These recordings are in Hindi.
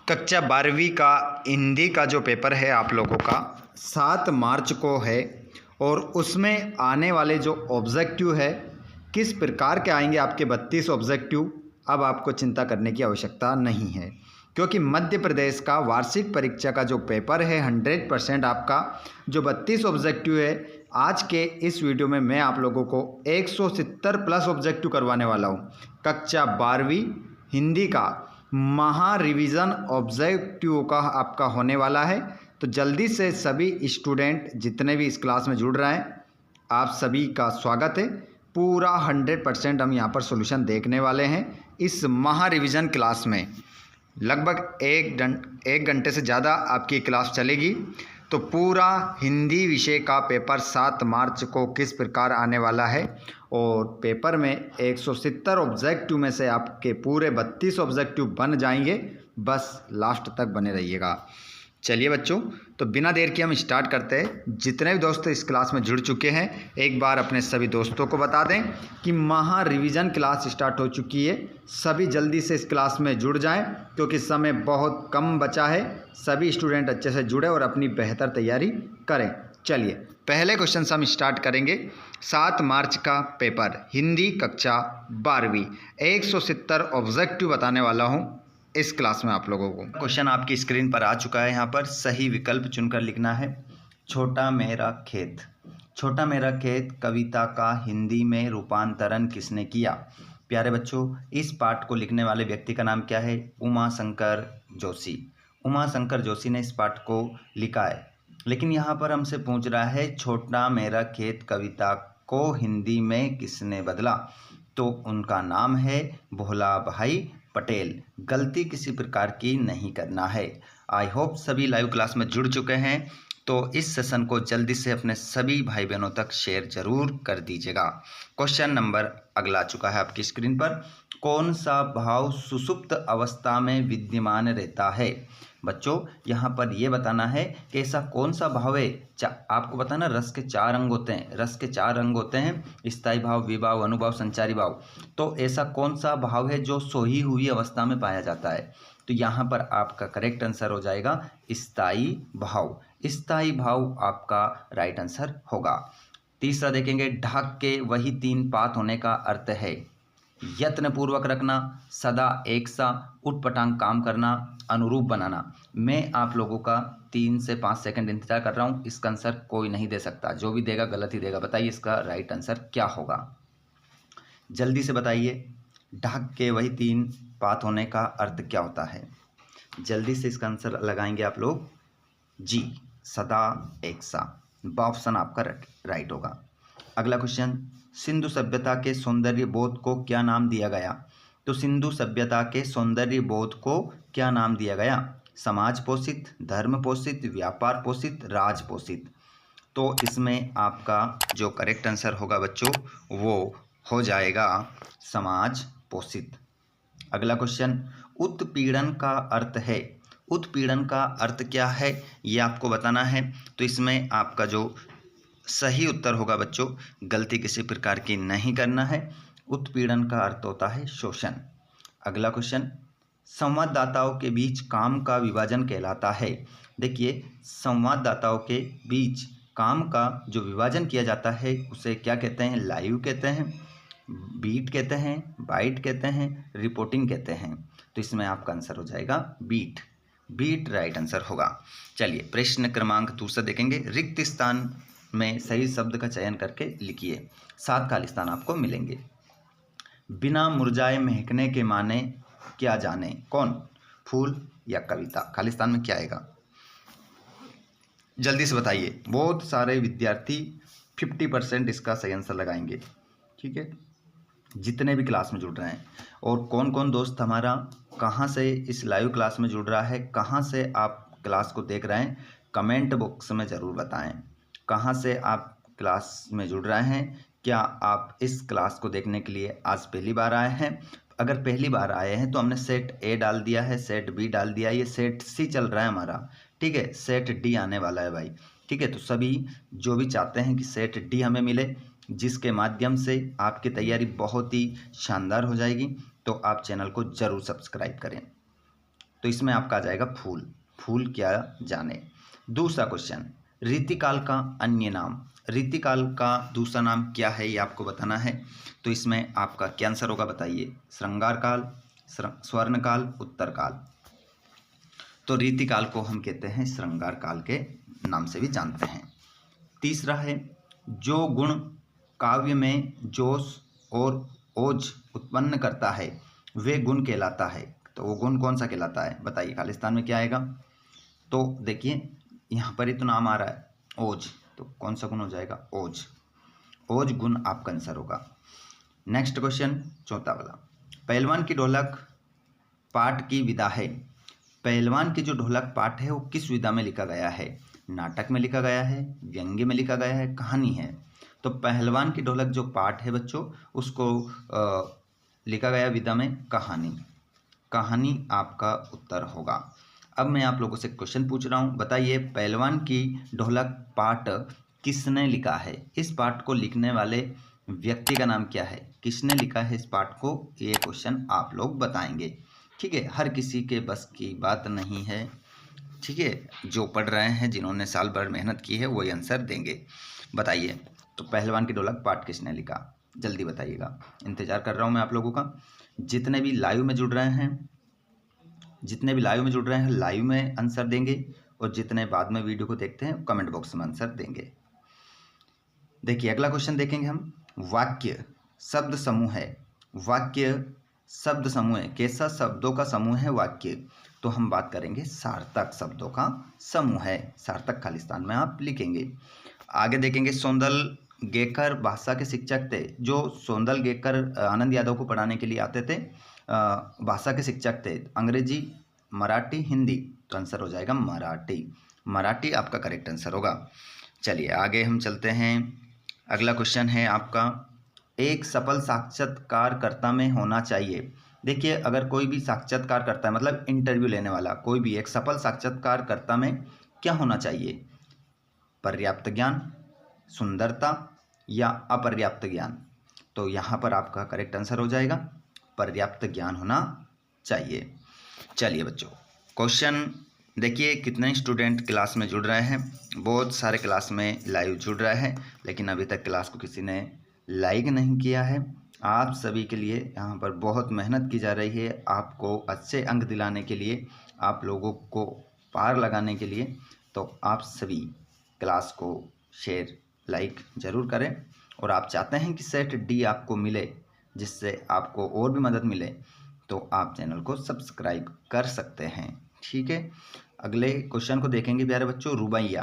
कक्षा 12वीं का हिंदी का जो पेपर है आप लोगों का 7 मार्च को है और उसमें आने वाले जो ऑब्जेक्टिव है किस प्रकार के आएंगे आपके 32 ऑब्जेक्टिव। अब आपको चिंता करने की आवश्यकता नहीं है क्योंकि मध्य प्रदेश का वार्षिक परीक्षा का जो पेपर है 100% आपका जो 32 ऑब्जेक्टिव है आज के इस वीडियो में मैं आप लोगों को 170 प्लस ऑब्जेक्टिव करवाने वाला हूँ। कक्षा 12वीं हिंदी का महा रिवीजन ऑब्जेक्टिव का आपका होने वाला है। तो जल्दी से सभी स्टूडेंट जितने भी इस क्लास में जुड़ रहे हैं आप सभी का स्वागत है। पूरा 100% हम यहाँ पर सॉल्यूशन देखने वाले हैं इस महा रिवीजन क्लास में। लगभग एक घंटे से ज़्यादा आपकी क्लास चलेगी। तो पूरा हिंदी विषय का पेपर 7 मार्च को किस प्रकार आने वाला है और पेपर में 170 ऑब्जेक्टिव में से आपके पूरे 32 ऑब्जेक्टिव बन जाएंगे। बस लास्ट तक बने रहिएगा। चलिए बच्चों, तो बिना देर के हम स्टार्ट करते हैं। जितने भी दोस्त इस क्लास में जुड़ चुके हैं एक बार अपने सभी दोस्तों को बता दें कि महा रिवीजन क्लास स्टार्ट हो चुकी है। सभी जल्दी से इस क्लास में जुड़ जाएं क्योंकि समय बहुत कम बचा है। सभी स्टूडेंट अच्छे से जुड़े और अपनी बेहतर तैयारी करें। चलिए पहले क्वेश्चन से हम स्टार्ट करेंगे। 7 मार्च का पेपर हिंदी कक्षा 12वीं 170 ऑब्जेक्टिव बताने वाला हूँ इस क्लास में आप लोगों को। क्वेश्चन आपकी स्क्रीन पर आ चुका है। यहाँ पर सही विकल्प चुनकर लिखना है। छोटा मेरा खेत। छोटा मेरा खेत कविता का हिंदी में रूपांतरण किसने किया? प्यारे बच्चों, इस पाठ को लिखने वाले व्यक्ति का नाम क्या है? उमा शंकर जोशी। उमा शंकर जोशी ने इस पाठ को लिखा है। लेकिन यहाँ पर हमसे पूछ रहा है छोटा मेरा खेत कविता को हिंदी में किसने बदला? तो उनका नाम है भोला भाई पटेल। गलती किसी प्रकार की नहीं करना है। आई होप सभी लाइव क्लास में जुड़ चुके हैं। तो इस सेशन को जल्दी से अपने सभी भाई बहनों तक शेयर जरूर कर दीजिएगा। क्वेश्चन नंबर अगला चुका है आपकी स्क्रीन पर। कौन सा भाव सुषुप्त अवस्था में विद्यमान रहता है? बच्चों यहाँ पर यह बताना है कि ऐसा कौन सा भाव है। आपको बताना रस के 4 अंग होते हैं। रस के 4 अंग होते हैं स्थायी भाव, विभाव, अनुभाव, संचारी भाव। तो ऐसा कौन सा भाव है जो सोई हुई अवस्था में पाया जाता है? तो यहाँ पर आपका करेक्ट आंसर हो जाएगा स्थायी भाव। स्थायी भाव आपका राइट आंसर होगा। तीसरा देखेंगे, ढाक के वही 3 पात होने का अर्थ है। यत्न पूर्वक रखना, सदा एक सा, उटपटांग काम करना, अनुरूप बनाना। मैं आप लोगों का 3 से 5 सेकंड इंतजार कर रहा हूँ। इसका आंसर कोई नहीं दे सकता। जो भी देगा गलत ही देगा। बताइए इसका राइट आंसर क्या होगा? जल्दी से बताइए। ढक के वही 3 पात होने का अर्थ क्या होता है? जल्दी से इसका आंसर लगाएंगे आप लोग। जी, सदा एक सा। ऑप्शन आपका राइट होगा। अगला क्वेश्चन, सिंधु सभ्यता के सौंदर्य बोध को क्या नाम दिया गया? तो सिंधु सभ्यता के सौंदर्य बोध को क्या नाम दिया गया? समाज पोषित, धर्म पोषित, व्यापार पोषित, राज पोषित। तो इसमें आपका जो करेक्ट आंसर होगा बच्चों वो हो जाएगा समाज पोषित। अगला क्वेश्चन, उत्पीड़न का अर्थ है। उत्पीड़न का अर्थ क्या है ये आपको बताना है। तो इसमें आपका जो सही उत्तर होगा बच्चों, गलती किसी प्रकार की नहीं करना है। उत्पीड़न का अर्थ होता है शोषण। अगला क्वेश्चन, संवाददाताओं के बीच काम का विभाजन कहलाता है। देखिए, संवाददाताओं के बीच काम का जो विभाजन किया जाता है उसे क्या कहते हैं? लाइव कहते हैं, बीट कहते हैं, बाइट कहते हैं, रिपोर्टिंग कहते हैं। तो इसमें आपका आंसर हो जाएगा बीट। बीट राइट आंसर होगा। चलिए प्रश्न क्रमांक दूसरा देखेंगे। रिक्त स्थान में सही शब्द का चयन करके लिखिए। 7 खाली स्थान आपको मिलेंगे। बिना मुरझाए महकने के माने क्या जाने? कौन? फूल या कविता? खाली स्थान में क्या आएगा? जल्दी से बताइए। बहुत सारे विद्यार्थी 50% इसका सही आंसर लगाएंगे। ठीक है, जितने भी क्लास में जुड़ रहे हैं। और कौन कौन दोस्त हमारा कहाँ से इस लाइव क्लास में जुड़ रहा है, कहाँ से आप क्लास को देख रहे हैं, कमेंट बॉक्स में ज़रूर बताएं। कहाँ से आप क्लास में जुड़ रहे हैं? क्या आप इस क्लास को देखने के लिए आज पहली बार आए हैं? अगर पहली बार आए हैं तो हमने सेट ए डाल दिया है, सेट बी डाल दिया है, ये सेट सी चल रहा है हमारा। ठीक है, सेट डी आने वाला है भाई। ठीक है, तो सभी जो भी चाहते हैं कि सेट डी हमें मिले, जिसके माध्यम से आपकी तैयारी बहुत ही शानदार हो जाएगी, तो आप चैनल को ज़रूर सब्सक्राइब करें। तो इसमें आपका आ जाएगा फूल, फूल क्या जाने। दूसरा क्वेश्चन, ऋतुकाल का अन्य नाम, ऋतुकाल का दूसरा नाम क्या है ये आपको बताना है। तो इसमें आपका क्या आंसर होगा बताइए, श्रृंगार काल, स्वर्ण काल, उत्तर काल। तो ऋतुकाल को हम कहते हैं श्रृंगार काल के नाम से भी जानते हैं। तीसरा है, जो गुण काव्य में जोश और ओज उत्पन्न करता है वे गुण कहलाता है। तो वो गुण कौन सा कहलाता है बताइए, खालिस्तान में क्या आएगा। तो देखिए यहाँ पर ही तो नाम आ रहा है ओज, तो कौन सा गुण हो जाएगा, ओज, ओज गुण आपका आंसर होगा। नेक्स्ट क्वेश्चन चौथा वाला, पहलवान की ढोलक पाठ की विधा है। पहलवान की जो ढोलक पाठ है वो किस विधा में लिखा गया है, नाटक में लिखा गया है, व्यंग्य में लिखा गया है, कहानी है। तो पहलवान की ढोलक जो पाठ है बच्चों उसको लिखा गया विधा में कहानी, कहानी आपका उत्तर होगा। अब मैं आप लोगों से क्वेश्चन पूछ रहा हूँ, बताइए पहलवान की ढोलक पाठ किसने लिखा है। इस पाठ को लिखने वाले व्यक्ति का नाम क्या है, किसने लिखा है इस पाठ को, ये क्वेश्चन आप लोग बताएंगे। ठीक है, हर किसी के बस की बात नहीं है। ठीक है, जो पढ़ रहे हैं, जिन्होंने साल भर मेहनत की है वही आंसर देंगे। बताइए तो पहलवान की ढोलक पाठ किसने लिखा, जल्दी बताइएगा, इंतजार कर रहा हूँ मैं आप लोगों का। जितने भी लाइव में जुड़ रहे हैं, जितने भी लाइव में जुड़ रहे हैं लाइव में आंसर देंगे, और जितने बाद में वीडियो को देखते हैं कमेंट बॉक्स में आंसर देंगे। देखिए अगला क्वेश्चन देखेंगे हम, वाक्य शब्द समूह है, वाक्य शब्द समूह है, कैसा शब्दों का समूह है वाक्य। तो हम बात करेंगे सार्थक शब्दों का समूह है, सार्थक खालिस्तान में आप लिखेंगे। आगे देखेंगे, सौंदल गेकर भाषा के शिक्षक थे। जो सौंदल गेकर आनंद यादव को पढ़ाने के लिए आते थे, भाषा के शिक्षक थे, अंग्रेजी, मराठी, हिंदी। तो आंसर हो जाएगा मराठी, मराठी आपका करेक्ट आंसर होगा। चलिए आगे हम चलते हैं। अगला क्वेश्चन है आपका, एक सफल साक्षात्कारकर्ता में होना चाहिए। देखिए अगर कोई भी साक्षात्कार करता है, मतलब इंटरव्यू लेने वाला कोई भी, एक सफल साक्षात्कारकर्ता में क्या होना चाहिए, पर्याप्त ज्ञान, सुंदरता या अपर्याप्त ज्ञान। तो यहाँ पर आपका करेक्ट आंसर हो जाएगा पर्याप्त ज्ञान होना चाहिए। चलिए बच्चों क्वेश्चन देखिए, कितने स्टूडेंट क्लास में जुड़ रहे हैं। बहुत सारे क्लास में लाइव जुड़ रहे हैं, लेकिन अभी तक क्लास को किसी ने लाइक नहीं किया है। आप सभी के लिए यहाँ पर बहुत मेहनत की जा रही है, आपको अच्छे अंक दिलाने के लिए, आप लोगों को पार लगाने के लिए। तो आप सभी क्लास को शेयर लाइक ज़रूर करें, और आप चाहते हैं कि सेट डी आपको मिले, जिससे आपको और भी मदद मिले, तो आप चैनल को सब्सक्राइब कर सकते हैं। ठीक है, अगले क्वेश्चन को देखेंगे प्यारे बच्चों, रुबैया।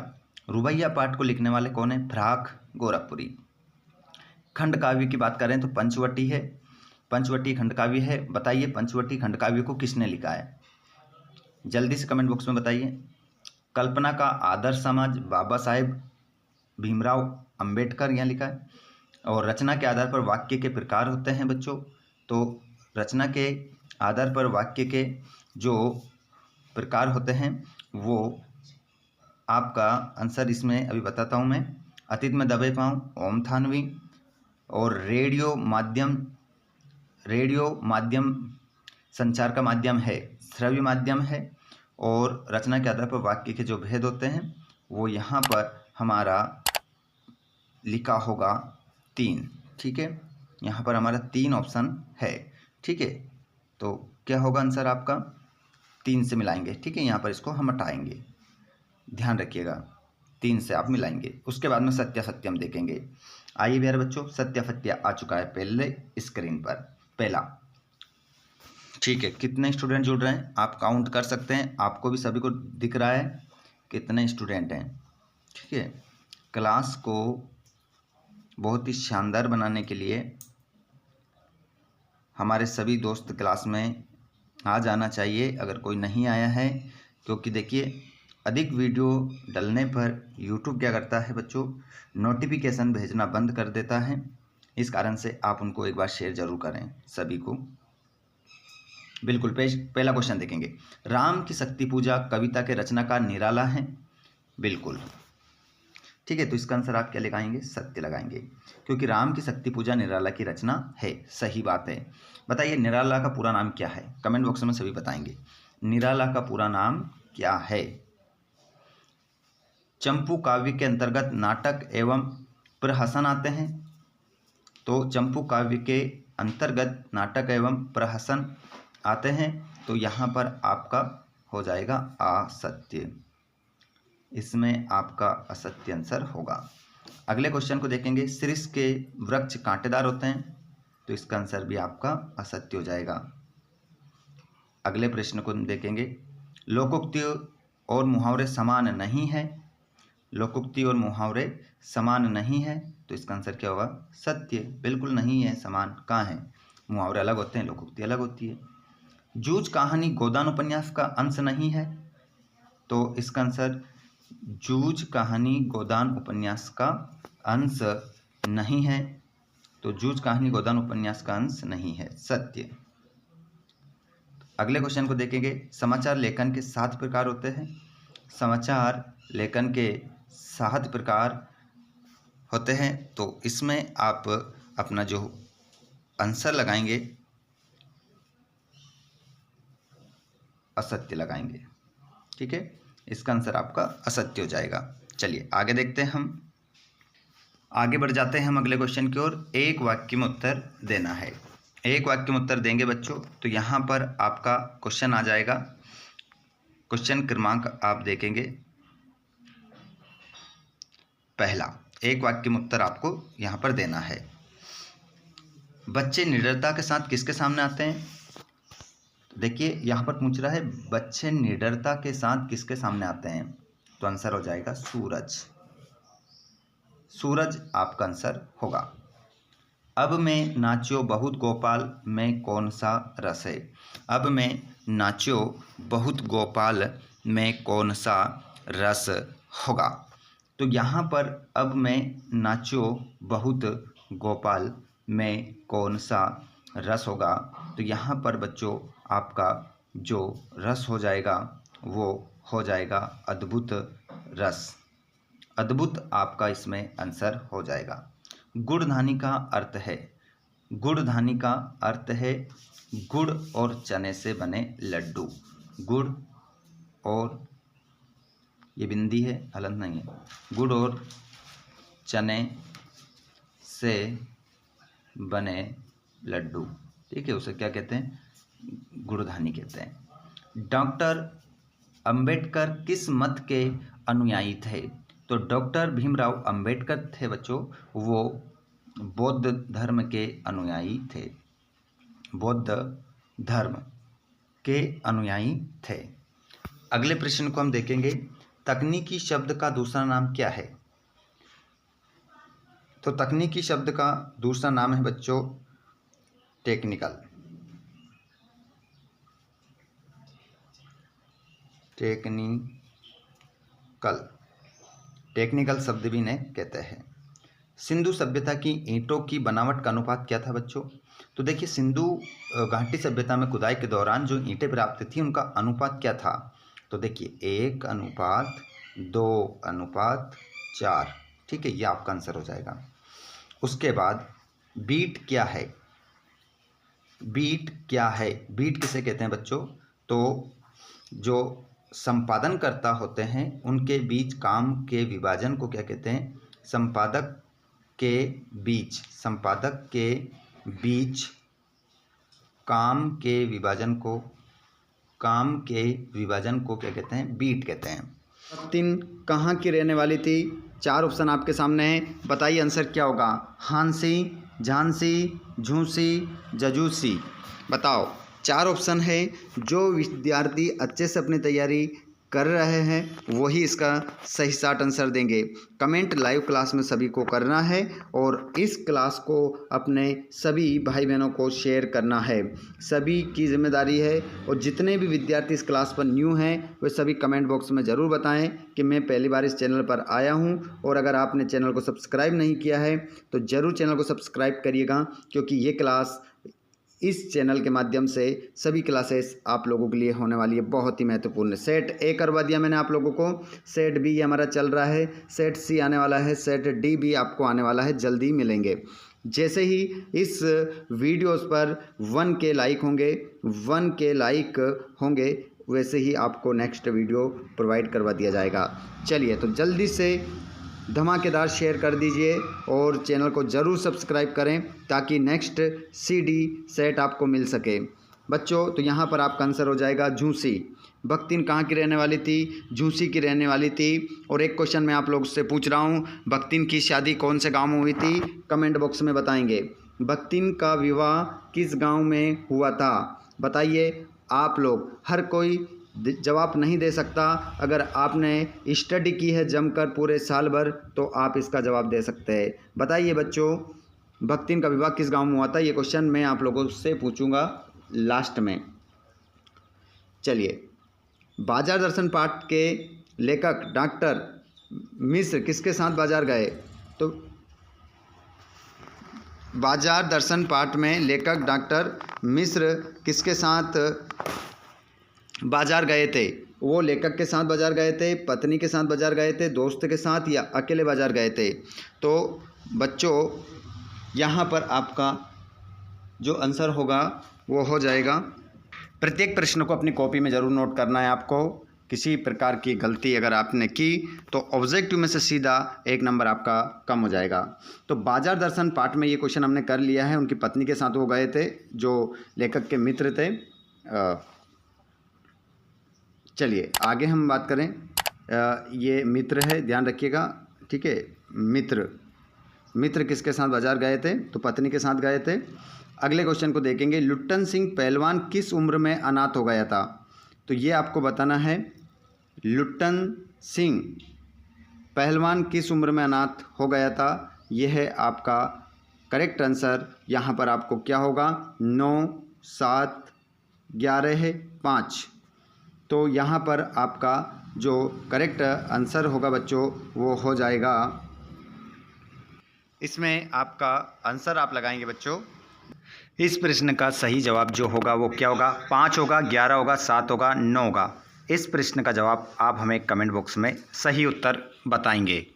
रुबैया पाठ को लिखने वाले कौन है, फराक गोरखपुरी। खंड काव्य की बात करें तो पंचवटी है, पंचवटी खंड काव्य है। बताइए पंचवटी खंड काव्य को किसने लिखा है, जल्दी से कमेंट बॉक्स में बताइए। कल्पना का आदर्श समाज, बाबा साहेब भीमराव अंबेडकर यहाँ लिखा है। और रचना के आधार पर वाक्य के प्रकार होते हैं बच्चों, तो रचना के आधार पर वाक्य के जो प्रकार होते हैं वो आपका आंसर इसमें अभी बताता हूँ मैं। अतीत में दबे पाँव, ओम थानवी, और रेडियो माध्यम संचार का माध्यम है, श्रव्य माध्यम है। और रचना के आधार पर वाक्य के जो भेद होते हैं वो यहाँ पर हमारा लिखा होगा 3। ठीक है, यहाँ पर हमारा 3 ऑप्शन है। ठीक है, तो क्या होगा आंसर आपका, 3 से मिलाएंगे। ठीक है, यहाँ पर इसको हम हटाएंगे, ध्यान रखिएगा, 3 से आप मिलाएंगे। उसके बाद में सत्य सत्यम देखेंगे। आइए प्यारे बच्चों, सत्य सत्य आ चुका है पहले स्क्रीन पर, पहला। ठीक है, कितने स्टूडेंट जुड़ रहे हैं आप काउंट कर सकते हैं, आपको भी सभी को दिख रहा है कितने स्टूडेंट हैं। ठीक है, क्लास को बहुत ही शानदार बनाने के लिए हमारे सभी दोस्त क्लास में आ जाना चाहिए, अगर कोई नहीं आया है, क्योंकि देखिए अधिक वीडियो डलने पर यूट्यूब क्या करता है बच्चों, नोटिफिकेशन भेजना बंद कर देता है। इस कारण से आप उनको एक बार शेयर जरूर करें सभी को। बिल्कुल, पहला क्वेश्चन देखेंगे, राम की शक्ति पूजा कविता के रचनाकार निराला है। बिल्कुल ठीक है, तो इसका आंसर आप क्या लगाएंगे, सत्य लगाएंगे, क्योंकि राम की शक्ति पूजा निराला की रचना है। सही बात है। बताइए निराला का पूरा नाम क्या है, कमेंट बॉक्स में सभी बताएंगे। निराला का पूरा नाम क्या है? चंपू काव्य के अंतर्गत नाटक एवं प्रहसन आते हैं। तो चंपू काव्य के अंतर्गत नाटक एवं प्रहसन आते हैं, तो यहाँ पर आपका हो जाएगा असत्य। इसमें आपका असत्य आंसर होगा। अगले क्वेश्चन को देखेंगे। शीर्ष के वृक्ष कांटेदार होते हैं, तो इसका आंसर भी आपका असत्य हो जाएगा। अगले प्रश्न को देखेंगे। लोकोक्ति और मुहावरे समान नहीं है। लोकोक्ति और मुहावरे समान नहीं है, तो इसका आंसर क्या होगा? सत्य। बिल्कुल नहीं है, समान कहाँ है? मुहावरे अलग होते हैं, लोकोक्ति अलग होती है। जूझ कहानी गोदान उपन्यास का अंश नहीं है, तो इसका आंसर जूझ कहानी गोदान उपन्यास का अंश नहीं है, तो जूझ कहानी गोदान उपन्यास का अंश नहीं है, सत्य। अगले क्वेश्चन को देखेंगे। समाचार लेखन के 7 प्रकार होते हैं। समाचार लेखन के 7 प्रकार होते हैं, तो इसमें आप अपना जो आंसर लगाएंगे असत्य लगाएंगे। ठीक है, इसका आंसर आपका असत्य हो जाएगा। चलिए आगे देखते हैं। हम आगे बढ़ जाते हैं हम अगले क्वेश्चन की ओर। एक वाक्य में उत्तर देना है। एक वाक्य में उत्तर देंगे बच्चों, तो यहाँ पर आपका क्वेश्चन आ जाएगा। क्वेश्चन क्रमांक आप देखेंगे पहला। एक वाक्य में उत्तर आपको यहाँ पर देना है। बच्चे निडरता के साथ किसके सामने आते हैं? देखिए यहाँ पर पूछ रहा है बच्चे निडरता के साथ किसके सामने आते हैं, तो आंसर हो जाएगा सूरज। सूरज आपका आंसर होगा। अब मैं नाच्यो बहुत गोपाल में कौन सा रस है? अब मैं नाच्यो बहुत गोपाल में कौन सा रस होगा? तो यहाँ पर अब मैं नाच्यो बहुत गोपाल में कौन सा रस होगा, तो यहाँ पर बच्चों आपका जो रस हो जाएगा वो हो जाएगा अद्भुत रस। अद्भुत आपका इसमें आंसर हो जाएगा। गुड़धानी का अर्थ है, गुड़धानी का अर्थ है गुड़ और चने से बने लड्डू। गुड़ और ये बिंदी है, हलंत नहीं है। गुड़ और चने से बने लड्डू, ठीक है, उसे क्या कहते हैं? गुड़धानी कहते हैं। डॉक्टर अंबेडकर किस मत के अनुयायी थे? तो डॉक्टर भीमराव अंबेडकर थे बच्चों, वो बौद्ध धर्म के अनुयायी थे। बौद्ध धर्म के अनुयायी थे। अगले प्रश्न को हम देखेंगे। तकनीकी शब्द का दूसरा नाम क्या है? तो तकनीकी शब्द का दूसरा नाम है बच्चों टेक्निकल। टेक्निकल, टेक्निकल शब्द भी इन्हें कहते हैं। सिंधु सभ्यता की ईंटों की बनावट का अनुपात क्या था बच्चों? तो देखिए सिंधु घाटी सभ्यता में खुदाई के दौरान जो ईंटें प्राप्त थी उनका अनुपात क्या था? तो देखिए 1:2:4, ठीक है, ये आपका आंसर हो जाएगा। उसके बाद बीट क्या है? बीट क्या है? बीट किसे कहते हैं बच्चों? तो जो संपादनकर्ता होते हैं उनके बीच काम के विभाजन को क्या कहते हैं? संपादक के बीच, संपादक के बीच काम के विभाजन को, काम के विभाजन को क्या कहते हैं? बीट कहते हैं। 3 कहाँ की रहने वाली थी? 4 ऑप्शन आपके सामने हैं, बताइए आंसर क्या होगा? हांसी, झांसी, झूसी, जजूसी। बताओ, 4 ऑप्शन है। जो विद्यार्थी अच्छे से अपनी तैयारी कर रहे हैं वही इसका सही शार्ट आंसर देंगे। कमेंट लाइव क्लास में सभी को करना है और इस क्लास को अपने सभी भाई बहनों को शेयर करना है, सभी की जिम्मेदारी है। और जितने भी विद्यार्थी इस क्लास पर न्यू हैं वे सभी कमेंट बॉक्स में ज़रूर बताएं कि मैं पहली बार इस चैनल पर आया हूं। और अगर आपने चैनल को सब्सक्राइब नहीं किया है तो ज़रूर चैनल को सब्सक्राइब करिएगा, क्योंकि ये क्लास, इस चैनल के माध्यम से सभी क्लासेस आप लोगों के लिए होने वाली है, बहुत ही महत्वपूर्ण। सेट ए करवा दिया मैंने आप लोगों को, सेट बी ये हमारा चल रहा है, सेट सी आने वाला है, सेट डी भी आपको आने वाला है, जल्दी मिलेंगे। जैसे ही इस वीडियोस पर 1K लाइक होंगे 1 के लाइक होंगे वैसे ही आपको नेक्स्ट वीडियो प्रोवाइड करवा दिया जाएगा। चलिए तो जल्दी से धमाकेदार शेयर कर दीजिए और चैनल को ज़रूर सब्सक्राइब करें ताकि नेक्स्ट सीडी सेट आपको मिल सके। बच्चों तो यहाँ पर आपका आंसर हो जाएगा झूंसी। बख्तिन कहाँ की रहने वाली थी? झूंसी की रहने वाली थी। और एक क्वेश्चन मैं आप लोग से पूछ रहा हूँ, बख्तिन की शादी कौन से गांव में हुई थी? कमेंट बॉक्स में बताएंगे। बख्तिन का विवाह किस गांव में हुआ था? बताइए। आप लोग हर कोई जवाब नहीं दे सकता। अगर आपने स्टडी की है जमकर पूरे साल भर तो आप इसका जवाब दे सकते हैं। बताइए बच्चों, बख्तिन का विवाह किस गांव में हुआ था? ये क्वेश्चन मैं आप लोगों से पूछूंगा लास्ट में। चलिए, बाजार दर्शन पाठ के लेखक डॉक्टर मिश्र किसके साथ बाजार गए? तो बाजार दर्शन पाठ में लेखक डॉक्टर मिश्र किसके साथ बाजार गए थे? वो लेखक के साथ बाजार गए थे, पत्नी के साथ बाजार गए थे, दोस्त के साथ, या अकेले बाजार गए थे? तो बच्चों यहाँ पर आपका जो आंसर होगा वो हो जाएगा। प्रत्येक प्रश्न को अपनी कॉपी में ज़रूर नोट करना है आपको। किसी प्रकार की गलती अगर आपने की तो ऑब्जेक्टिव में से सीधा 1 नंबर आपका कम हो जाएगा। तो बाजार दर्शन पाठ में ये क्वेश्चन हमने कर लिया है। उनकी पत्नी के साथ वो गए थे जो लेखक के मित्र थे। चलिए आगे हम बात करें। ये मित्र है, ध्यान रखिएगा, ठीक है। मित्र किसके साथ बाजार गए थे? तो पत्नी के साथ गए थे। अगले क्वेश्चन को देखेंगे। लुट्टन सिंह पहलवान किस उम्र में अनाथ हो गया था? तो ये आपको बताना है। लुट्टन सिंह पहलवान किस उम्र में अनाथ हो गया था? यह है आपका करेक्ट आंसर। यहाँ पर आपको क्या होगा? 9, 7, 11, 5। तो यहाँ पर आपका जो करेक्ट आंसर होगा बच्चों वो हो जाएगा। इसमें आपका आंसर आप लगाएंगे बच्चों। इस प्रश्न का सही जवाब जो होगा वो क्या होगा? 5 होगा, 11 होगा, 7 होगा, 9 होगा। इस प्रश्न का जवाब आप हमें कमेंट बॉक्स में सही उत्तर बताएंगे।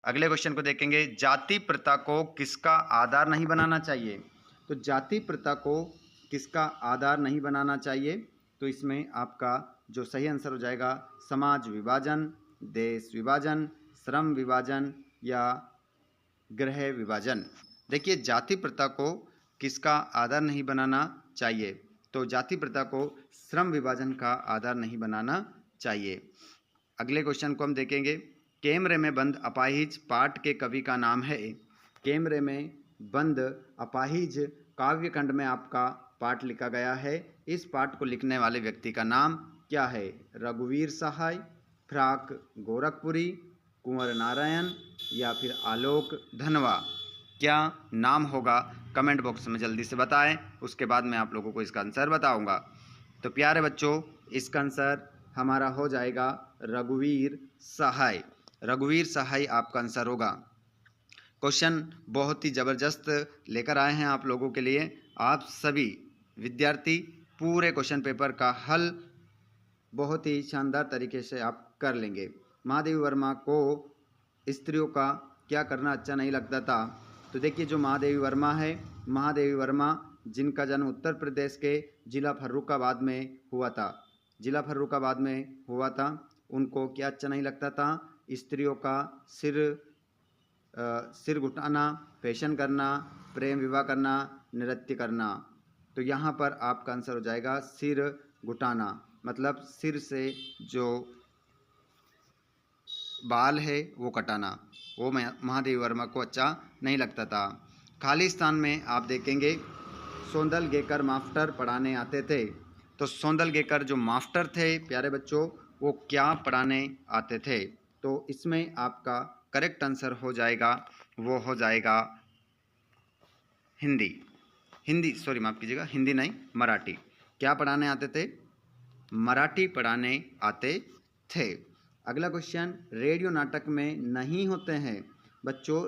अगले क्वेश्चन को देखेंगे। जाति प्रथा को किसका आधार नहीं बनाना चाहिए? तो जाति प्रथा को किसका आधार नहीं बनाना चाहिए? तो इसमें आपका जो सही आंसर हो जाएगा समाज विभाजन, देश विभाजन, श्रम विभाजन या गृह विभाजन। देखिए, जाति प्रथा को किसका आधार नहीं बनाना चाहिए? तो जाति प्रथा को श्रम विभाजन का आधार नहीं बनाना चाहिए। अगले क्वेश्चन को हम देखेंगे। कैमरे में बंद अपाहिज पाठ के कवि का नाम है? कैमरे में बंद अपाहिज काव्य खंड में आपका पाठ लिखा गया है। इस पाठ को लिखने वाले व्यक्ति का नाम क्या है? रघुवीर सहाय, फ्राक गोरखपुरी, कुंवर नारायण या फिर आलोक धनवा। क्या नाम होगा? कमेंट बॉक्स में जल्दी से बताएं। उसके बाद मैं आप लोगों को इसका आंसर बताऊंगा। तो प्यारे बच्चों, इसका आंसर हमारा हो जाएगा रघुवीर सहाय। रघुवीर सहाय आपका आंसर होगा। क्वेश्चन बहुत ही ज़बरदस्त लेकर आए हैं आप लोगों के लिए। आप सभी विद्यार्थी पूरे क्वेश्चन पेपर का हल बहुत ही शानदार तरीके से आप कर लेंगे। महादेवी वर्मा को स्त्रियों का क्या करना अच्छा नहीं लगता था? तो देखिए, जो महादेवी वर्मा है, महादेवी वर्मा जिनका जन्म उत्तर प्रदेश के जिला फर्रुखाबाद में हुआ था, जिला फर्रुखाबाद में हुआ था, उनको क्या अच्छा नहीं लगता था? स्त्रियों का सिर घुटाना, फैशन करना, प्रेम विवाह करना, नृत्य करना। तो यहाँ पर आपका आंसर हो जाएगा सिर घुटाना, मतलब सिर से जो बाल है वो कटाना। वो महादेवी वर्मा को अच्छा नहीं लगता था। खालिस्तान में आप देखेंगे सोंदलगेकर मास्टर पढ़ाने आते थे। तो सोंदलगेकर जो मास्टर थे प्यारे बच्चों, वो क्या पढ़ाने आते थे? तो इसमें आपका करेक्ट आंसर हो जाएगा, वो हो जाएगा हिंदी सॉरी माफ़ कीजिएगा, हिंदी नहीं, मराठी। क्या पढ़ाने आते थे? मराठी पढ़ाने आते थे। अगला क्वेश्चन। रेडियो नाटक में नहीं होते हैं बच्चों।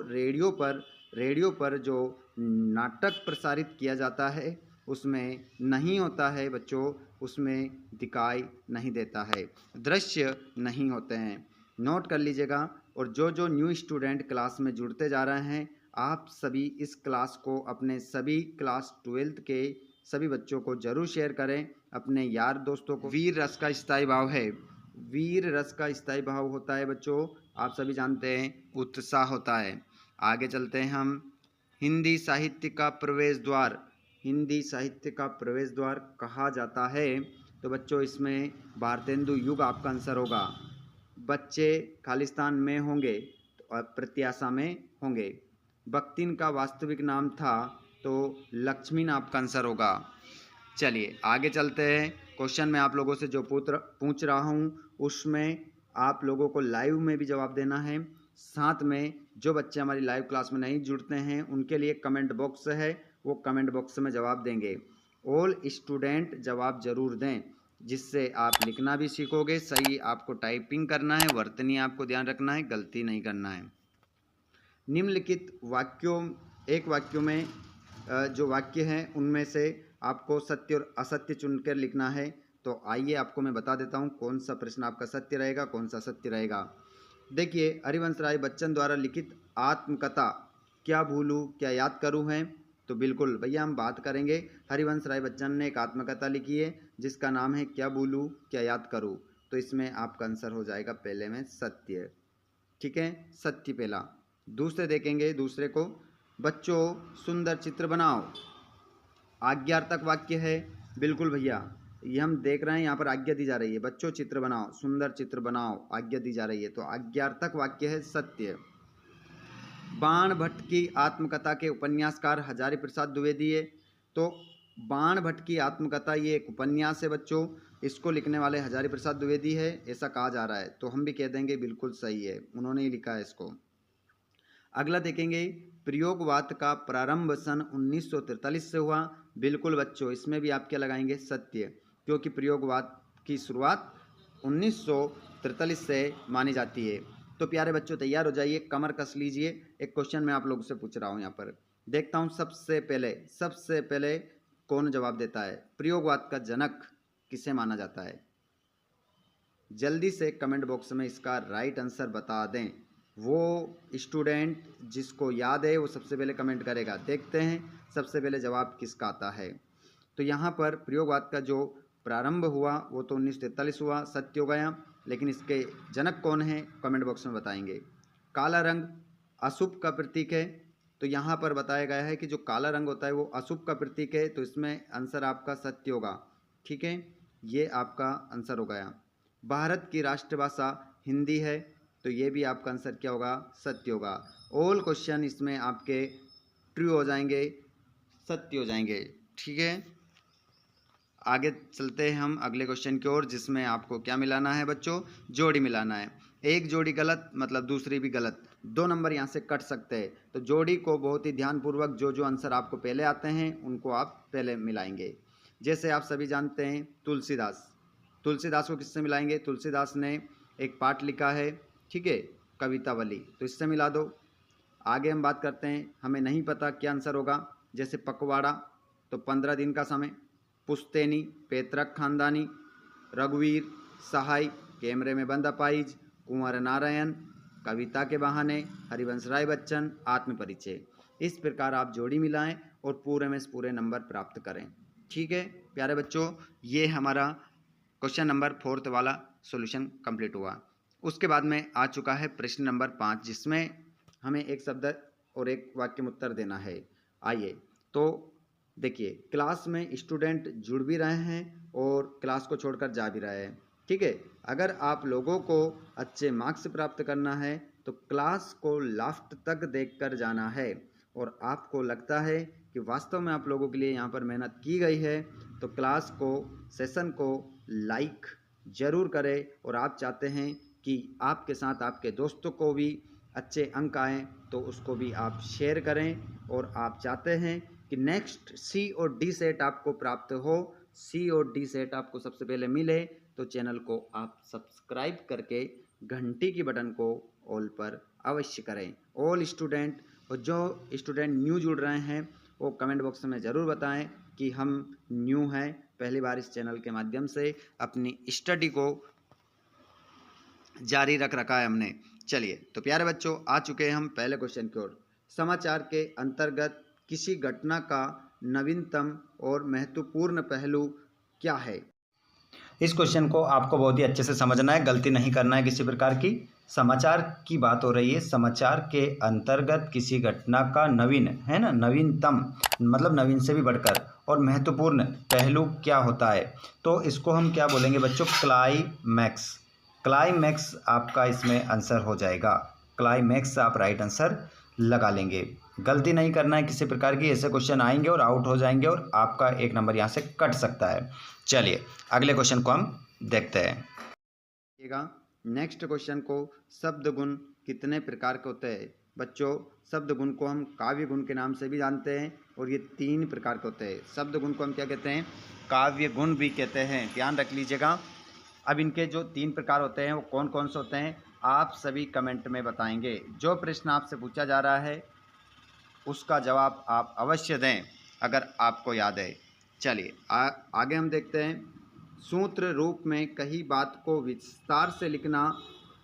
रेडियो पर जो नाटक प्रसारित किया जाता है उसमें नहीं होता है बच्चों, उसमें दिखाई नहीं देता है, दृश्य नहीं होते हैं। नोट कर लीजिएगा। और जो न्यू स्टूडेंट क्लास में जुड़ते जा रहे हैं, आप सभी इस क्लास को अपने सभी क्लास 12th के सभी बच्चों को जरूर शेयर करें अपने यार दोस्तों को। वीर रस का स्थायी भाव है, वीर रस का स्थायी भाव होता है बच्चों, आप सभी जानते हैं, उत्साह होता है। आगे चलते हैं हम। हिंदी साहित्य का प्रवेश द्वार, हिंदी साहित्य का प्रवेश द्वार कहा जाता है, तो बच्चों इसमें भारतेंदु युग आपका आंसर होगा। बच्चे खालिस्तान में होंगे और प्रत्याशा में होंगे। बख्तिन का वास्तविक नाम था, तो लक्ष्मीन आपका आंसर होगा। चलिए आगे चलते हैं। क्वेश्चन मैं आप लोगों से जो पूछ रहा हूँ उसमें आप लोगों को लाइव में भी जवाब देना है। साथ में जो बच्चे हमारी लाइव क्लास में नहीं जुड़ते हैं उनके लिए कमेंट बॉक्स है, वो कमेंट बॉक्स में जवाब देंगे। ऑल स्टूडेंट जवाब जरूर दें, जिससे आप लिखना भी सीखोगे। सही आपको टाइपिंग करना है, वर्तनी आपको ध्यान रखना है, गलती नहीं करना है। निम्नलिखित वाक्यों, एक वाक्यों में जो वाक्य हैं उनमें से आपको सत्य और असत्य चुनकर लिखना है। तो आइए आपको मैं बता देता हूँ कौन सा प्रश्न आपका सत्य रहेगा, कौन सा असत्य रहेगा। देखिए, हरिवंश राय बच्चन द्वारा लिखित आत्मकथा क्या भूलूं क्या याद करूं है, तो बिल्कुल भैया हम बात करेंगे। हरिवंश राय बच्चन ने एक आत्मकथा लिखी है जिसका नाम है क्या भूलूं क्या याद करूं, तो इसमें आपका आंसर हो जाएगा पहले में सत्य। ठीक है, सत्य पहला। दूसरे देखेंगे, दूसरे को, बच्चों सुंदर चित्र बनाओ, आज्ञार्थक वाक्य है। बिल्कुल भैया, ये हम देख रहे हैं यहाँ पर आज्ञा दी जा रही है, बच्चों चित्र बनाओ, सुंदर चित्र बनाओ, आज्ञा दी जा रही है, तो आज्ञार्थक वाक्य है सत्य। बाण भट्ट की आत्मकथा के उपन्यासकार हजारी प्रसाद द्विवेदी है, तो बाण भट्ट की आत्मकथा ये एक उपन्यास है बच्चों, इसको लिखने वाले हजारी प्रसाद द्विवेदी है, ऐसा कहा जा रहा है, तो हम भी कह देंगे बिल्कुल सही है, उन्होंने ही लिखा है इसको। अगला देखेंगे, प्रयोगवाद का प्रारंभ सन 1943 से हुआ। बिल्कुल बच्चों, इसमें भी आप क्या लगाएंगे, सत्य, क्योंकि प्रयोगवाद की शुरुआत 1943 से मानी जाती है। तो प्यारे बच्चों तैयार हो जाइए, कमर कस लीजिए। एक क्वेश्चन मैं आप लोगों से पूछ रहा हूँ, यहाँ पर देखता हूँ सबसे पहले कौन जवाब देता है। प्रयोगवाद का जनक किसे माना जाता है? जल्दी से कमेंट बॉक्स में इसका राइट आंसर बता दें। वो स्टूडेंट जिसको याद है वो सबसे पहले कमेंट करेगा। देखते हैं सबसे पहले जवाब किसका आता है। तो यहाँ पर प्रयोगवाद का जो प्रारंभ हुआ वो तो 1943 हुआ, सत्य हो गया, लेकिन इसके जनक कौन है कमेंट बॉक्स में बताएंगे। काला रंग अशुभ का प्रतीक है, तो यहाँ पर बताया गया है कि जो काला रंग होता है वो अशुभ का प्रतीक है, तो इसमें आंसर आपका सत्य होगा। ठीक है, ये आपका आंसर हो गया। भारत की राष्ट्रभाषा हिंदी है, तो ये भी आपका आंसर क्या होगा, सत्य होगा। ऑल क्वेश्चन इसमें आपके ट्रू हो जाएंगे, सत्य हो जाएंगे। ठीक है, आगे चलते हैं हम अगले क्वेश्चन की ओर, जिसमें आपको क्या मिलाना है बच्चों, जोड़ी मिलाना है। एक जोड़ी गलत मतलब दूसरी भी गलत, 2 नंबर यहाँ से कट सकते हैं, तो जोड़ी को बहुत ही ध्यानपूर्वक जो जो आंसर आपको पहले आते हैं उनको आप पहले मिलाएंगे। जैसे आप सभी जानते हैं तुलसीदास, तुलसीदास को किससे मिलाएंगे? तुलसीदास ने एक पाठ लिखा है, ठीक है, कवितावली, तो इससे मिला दो। आगे हम बात करते हैं, हमें नहीं पता क्या आंसर होगा, जैसे पखवाड़ा तो 15 दिन का समय, पुश्तैनी पैतृक खानदानी, रघुवीर सहाय कैमरे में बंद अपाइज, कुंवर नारायण कविता के बहाने, हरिवंश राय बच्चन आत्मपरिचय। इस प्रकार आप जोड़ी मिलाएं और पूरे में से पूरे नंबर प्राप्त करें। ठीक है प्यारे बच्चों, ये हमारा क्वेश्चन नंबर 4 वाला सॉल्यूशन कंप्लीट हुआ। उसके बाद में आ चुका है प्रश्न नंबर 5, जिसमें हमें एक शब्द और एक वाक्य में उत्तर देना है। आइए तो देखिए, क्लास में स्टूडेंट जुड़ भी रहे हैं और क्लास को छोड़कर जा भी रहे हैं। ठीक है, अगर आप लोगों को अच्छे मार्क्स प्राप्त करना है तो क्लास को लास्ट तक देखकर जाना है, और आपको लगता है कि वास्तव में आप लोगों के लिए यहाँ पर मेहनत की गई है, तो क्लास को, सेशन को लाइक ज़रूर करें। और आप चाहते हैं कि आपके साथ आपके दोस्तों को भी अच्छे अंक आएँ, तो उसको भी आप शेयर करें। और आप चाहते हैं कि नेक्स्ट सी और डी सेट आपको प्राप्त हो, सी और डी सेट आपको सबसे पहले मिले, तो चैनल को आप सब्सक्राइब करके घंटी की बटन को ऑल पर अवश्य करें। ऑल स्टूडेंट और जो स्टूडेंट न्यू जुड़ रहे हैं वो कमेंट बॉक्स में ज़रूर बताएं कि हम न्यू हैं, पहली बार इस चैनल के माध्यम से अपनी स्टडी को जारी रख रखा है हमने। चलिए तो प्यारे बच्चों, आ चुके हैं हम पहले क्वेश्चन की ओर। समाचार के अंतर्गत किसी घटना का नवीनतम और महत्वपूर्ण पहलू क्या है? इस क्वेश्चन को आपको बहुत ही अच्छे से समझना है, गलती नहीं करना है किसी प्रकार की। समाचार की बात हो रही है, समाचार के अंतर्गत किसी घटना का नवीन, है ना, नवीनतम मतलब नवीन से भी बढ़कर और महत्वपूर्ण पहलू क्या होता है, तो इसको हम क्या बोलेंगे बच्चों? क्लाइमैक्स। क्लाइमैक्स आपका इसमें आंसर हो जाएगा। क्लाइमैक्स आप राइट आंसर लगा लेंगे। गलती नहीं करना है किसी प्रकार की, ऐसे क्वेश्चन आएंगे और आउट हो जाएंगे और आपका एक नंबर यहाँ से कट सकता है। चलिए अगले क्वेश्चन को हम देखते हैं। नेक्स्ट क्वेश्चन को, शब्द गुण कितने प्रकार के होते हैं? बच्चों, शब्द गुण को हम काव्य गुण के नाम से भी जानते हैं और ये 3 प्रकार के होते हैं। शब्द गुण को हम क्या कहते हैं? काव्य गुण भी कहते हैं, ध्यान रख लीजिएगा। अब इनके जो 3 प्रकार होते हैं वो कौन कौन से होते हैं, आप सभी कमेंट में बताएंगे। जो प्रश्न आपसे पूछा जा रहा है उसका जवाब आप अवश्य दें अगर आपको याद है। चलिए आगे हम देखते हैं। सूत्र रूप में कही बात को विस्तार से लिखना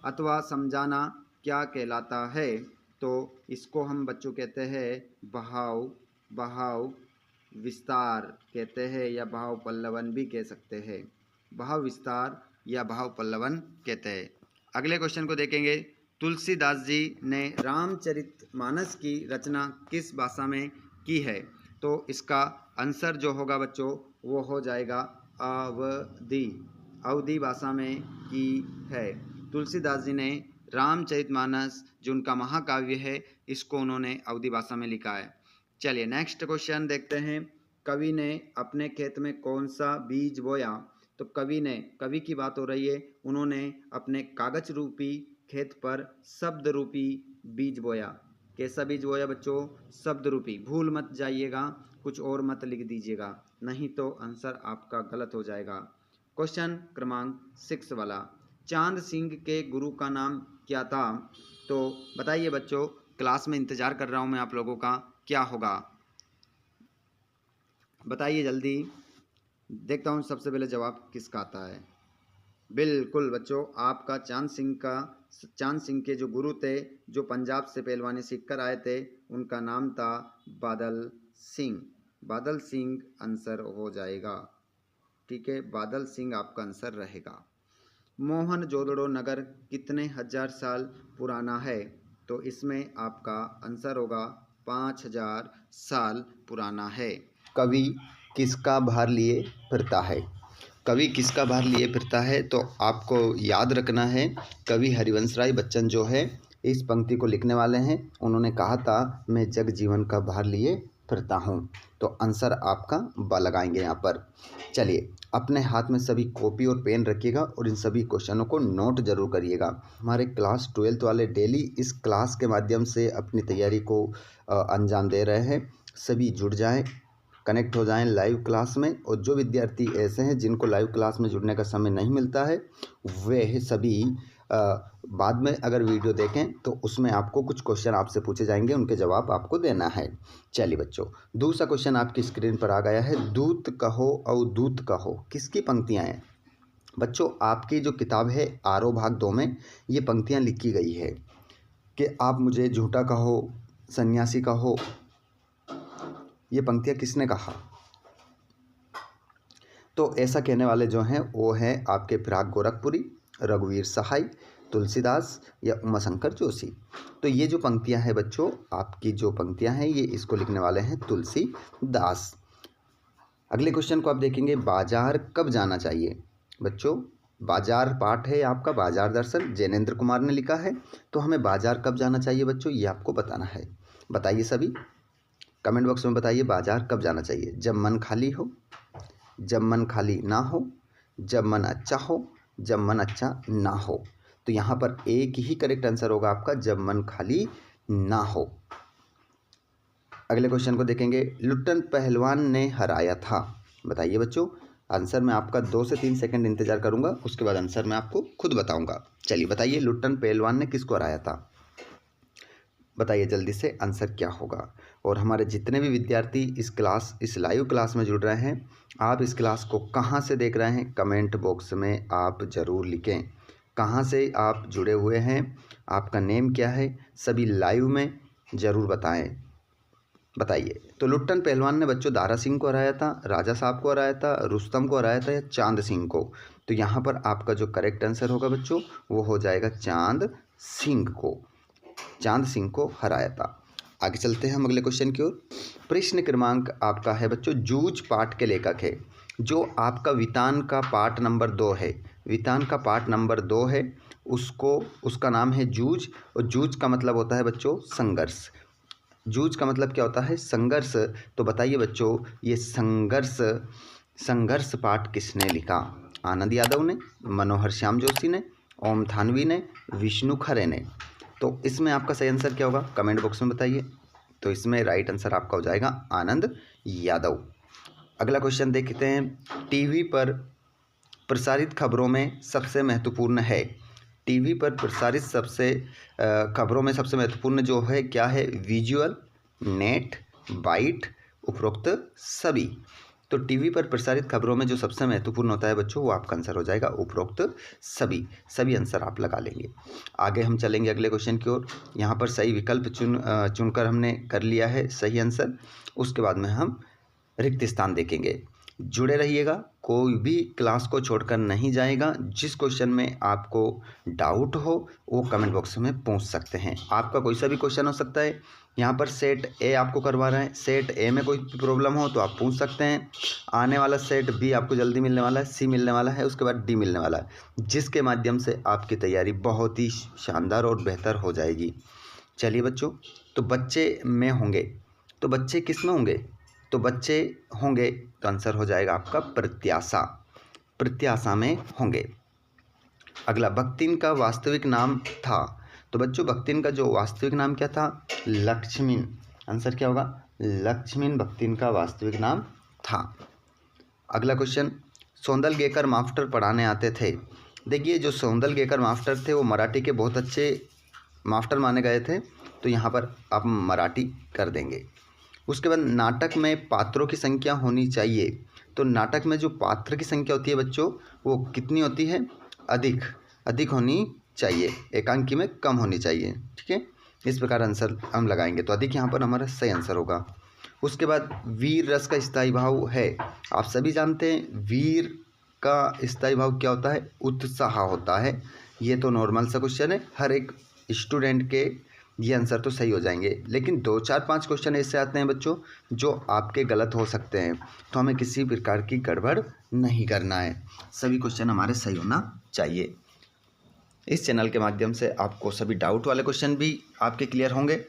अथवा समझाना क्या कहलाता है? तो इसको हम बच्चों कहते हैं भाव विस्तार कहते हैं, या भाव पल्लवन भी कह सकते हैं। भाव विस्तार या भाव पल्लवन कहते हैं। अगले क्वेश्चन को देखेंगे। तुलसीदास जी ने रामचरितमानस की रचना किस भाषा में की है? तो इसका आंसर जो होगा बच्चों वो हो जाएगा अवधी भाषा में की है। तुलसीदास जी ने रामचरितमानस जो उनका महाकाव्य है इसको उन्होंने अवधी भाषा में लिखा है। चलिए नेक्स्ट क्वेश्चन देखते हैं। कवि ने अपने खेत में कौन सा बीज बोया? तो कवि की बात हो रही है, उन्होंने अपने कागज रूपी खेत पर शब्द रूपी बीज बोया। कैसा बीज बोया बच्चों? शब्द रूपी। भूल मत जाइएगा, कुछ और मत लिख दीजिएगा, नहीं तो आंसर आपका गलत हो जाएगा। क्वेश्चन क्रमांक 6 वाला, चांद सिंह के गुरु का नाम क्या था? तो बताइए बच्चों, क्लास में इंतजार कर रहा हूं मैं आप लोगों का, क्या होगा बताइए जल्दी। देखता हूं सबसे पहले जवाब किसका आता है। बिल्कुल बच्चों, आपका चांद सिंह के जो गुरु थे, जो पंजाब से पहलवानी सीख कर आए थे, उनका नाम था बादल सिंह। बादल सिंह आंसर हो जाएगा। ठीक है, बादल सिंह आपका आंसर रहेगा। मोहनजोदड़ो नगर कितने हजार साल पुराना है? तो इसमें आपका आंसर होगा 5000 साल पुराना है। कवि किसका भार लिए फिरता है? कवि किसका भार लिए फिरता है? तो आपको याद रखना है, कवि हरिवंश राय बच्चन जो है इस पंक्ति को लिखने वाले हैं। उन्होंने कहा था मैं जग जीवन का भार लिए फिरता हूँ। तो आंसर आपका ब लगाएंगे यहाँ पर। चलिए अपने हाथ में सभी कॉपी और पेन रखिएगा और इन सभी क्वेश्चनों को नोट जरूर करिएगा। हमारे क्लास 12th वाले डेली इस क्लास के माध्यम से अपनी तैयारी को अंजाम दे रहे हैं। सभी जुड़ जाएं, कनेक्ट हो जाएं लाइव क्लास में। और जो विद्यार्थी ऐसे हैं जिनको लाइव क्लास में जुड़ने का समय नहीं मिलता है, वे सभी बाद में अगर वीडियो देखें तो उसमें आपको कुछ क्वेश्चन आपसे पूछे जाएंगे, उनके जवाब आपको देना है। चलिए बच्चों, दूसरा क्वेश्चन आपकी स्क्रीन पर आ गया है। दूत कहो अवधूत कहो किसकी पंक्तियां हैं? बच्चों, आपकी जो किताब है आरो भाग 2 में ये पंक्तियां लिखी गई है कि आप मुझे झूठा कहो, सन्यासी कहो। ये पंक्तियां किसने कहा? तो ऐसा कहने वाले जो हैं वो हैं आपके फिराक गोरखपुरी, रघुवीर सहाय, तुलसीदास या उमाशंकर जोशी। तो ये जो पंक्तियां हैं बच्चों, आपकी जो पंक्तियां हैं ये इसको लिखने वाले हैं तुलसीदास। अगले क्वेश्चन को आप देखेंगे, बाजार कब जाना चाहिए? बच्चों, बाजार पाठ है आपका बाजार दर्शन, जैनेन्द्र कुमार ने लिखा है। तो हमें बाजार कब जाना चाहिए बच्चों, ये आपको बताना है। बताइए सभी, कमेंट बॉक्स में बताइए बाजार कब जाना चाहिए। जब मन खाली हो, जब मन खाली ना हो, जब मन अच्छा हो, जब मन अच्छा ना हो। तो यहाँ पर एक ही करेक्ट आंसर होगा आपका, जब मन खाली ना हो। अगले क्वेश्चन को देखेंगे, लुट्टन पहलवान ने हराया था। बताइए बच्चों, आंसर मैं आपका 2 से 3 सेकंड इंतजार करूंगा, उसके बाद आंसर मैं आपको खुद बताऊंगा। चलिए बताइए, लुट्टन पहलवान ने किसको हराया था? बताइए जल्दी से आंसर क्या होगा। और हमारे जितने भी विद्यार्थी इस लाइव क्लास में जुड़ रहे हैं, आप इस क्लास को कहाँ से देख रहे हैं कमेंट बॉक्स में आप ज़रूर लिखें। कहाँ से आप जुड़े हुए हैं, आपका नेम क्या है, सभी लाइव में ज़रूर बताएं। बताइए। तो लुट्टन पहलवान ने बच्चों दारा सिंह को हराया था, राजा साहब को हराया था, रुस्तम को हराया था या चांद सिंह को? तो यहाँ पर आपका जो करेक्ट आंसर होगा बच्चों वो हो जाएगा चांद सिंह को। चांद सिंह को हराया था। आगे चलते हैं हम अगले क्वेश्चन की ओर। प्रश्न क्रमांक आपका है बच्चों, जूझ पाठ के लेखक है। जो आपका वितान का पाठ नंबर 2 है, वितान का पाठ नंबर 2 है, उसका नाम है जूझ। और जूझ का मतलब होता है बच्चों संघर्ष। जूझ का मतलब क्या होता है? संघर्ष। तो बताइए बच्चों, ये संघर्ष पाठ किसने लिखा? आनंद यादव ने, मनोहर श्याम जोशी ने, ओम थानवी ने, विष्णु खरे ने? तो इसमें आपका सही आंसर क्या होगा? कमेंट बॉक्स में बताइए। तो इसमें राइट आंसर आपका हो जाएगा आनंद यादव। अगला क्वेश्चन देखते हैं। टीवी पर प्रसारित खबरों में सबसे महत्वपूर्ण है। टीवी पर प्रसारित खबरों में सबसे महत्वपूर्ण जो है क्या है? विजुअल, नेट, बाइट, उपरोक्त सभी। तो टीवी पर प्रसारित खबरों में जो सबसे महत्वपूर्ण होता है बच्चों वो आपका आंसर हो जाएगा उपरोक्त सभी आंसर आप लगा लेंगे। आगे हम चलेंगे अगले क्वेश्चन की ओर। यहाँ पर सही विकल्प चुनकर हमने कर लिया है सही आंसर। उसके बाद में हम रिक्त स्थान देखेंगे। जुड़े रहिएगा, कोई भी क्लास को छोड़कर नहीं जाएगा। जिस क्वेश्चन में आपको डाउट हो वो कमेंट बॉक्स में पूछ सकते हैं। आपका कोई सा भी क्वेश्चन हो सकता है। यहाँ पर सेट ए आपको करवा रहे हैं, सेट ए में कोई प्रॉब्लम हो तो आप पूछ सकते हैं। आने वाला सेट बी आपको जल्दी मिलने वाला है, सी मिलने वाला है, उसके बाद डी मिलने वाला है, जिसके माध्यम से आपकी तैयारी बहुत ही शानदार और बेहतर हो जाएगी। चलिए बच्चों, तो बच्चे में होंगे, तो बच्चे किस में होंगे? तो बच्चे होंगे तो आंसर हो जाएगा आपका प्रत्याशा, प्रत्याशा में होंगे। अगला, भक्तिन का वास्तविक नाम था। तो बच्चों भक्तिन का जो वास्तविक नाम क्या था? लक्ष्मीन। आंसर क्या होगा? लक्ष्मीन भक्तिन का वास्तविक नाम था। अगला क्वेश्चन, सौंदलगेकर मास्टर पढ़ाने आते थे। देखिए जो सौंदलगेकर मास्टर थे वो मराठी के बहुत अच्छे मास्टर माने गए थे, तो यहाँ पर आप मराठी कर देंगे। उसके बाद नाटक में पात्रों की संख्या होनी चाहिए। तो नाटक में जो पात्र की संख्या होती है बच्चों वो कितनी होती है? अधिक होनी चाहिए, एकांकी में कम होनी चाहिए। ठीक है, इस प्रकार आंसर हम लगाएंगे, तो अधिक यहाँ पर हमारा सही आंसर होगा। उसके बाद वीर रस का स्थायी भाव है। आप सभी जानते हैं वीर का स्थायी भाव क्या होता है? उत्साह होता है। ये तो नॉर्मल सा क्वेश्चन है, हर एक स्टूडेंट के ये आंसर तो सही हो जाएंगे। लेकिन 2, 4, 5 क्वेश्चन ऐसे आते हैं बच्चों जो आपके गलत हो सकते हैं, तो हमें किसी प्रकार की गड़बड़ नहीं करना है, सभी क्वेश्चन हमारे सही होना चाहिए। इस चैनल के माध्यम से आपको सभी डाउट वाले क्वेश्चन भी आपके क्लियर होंगे,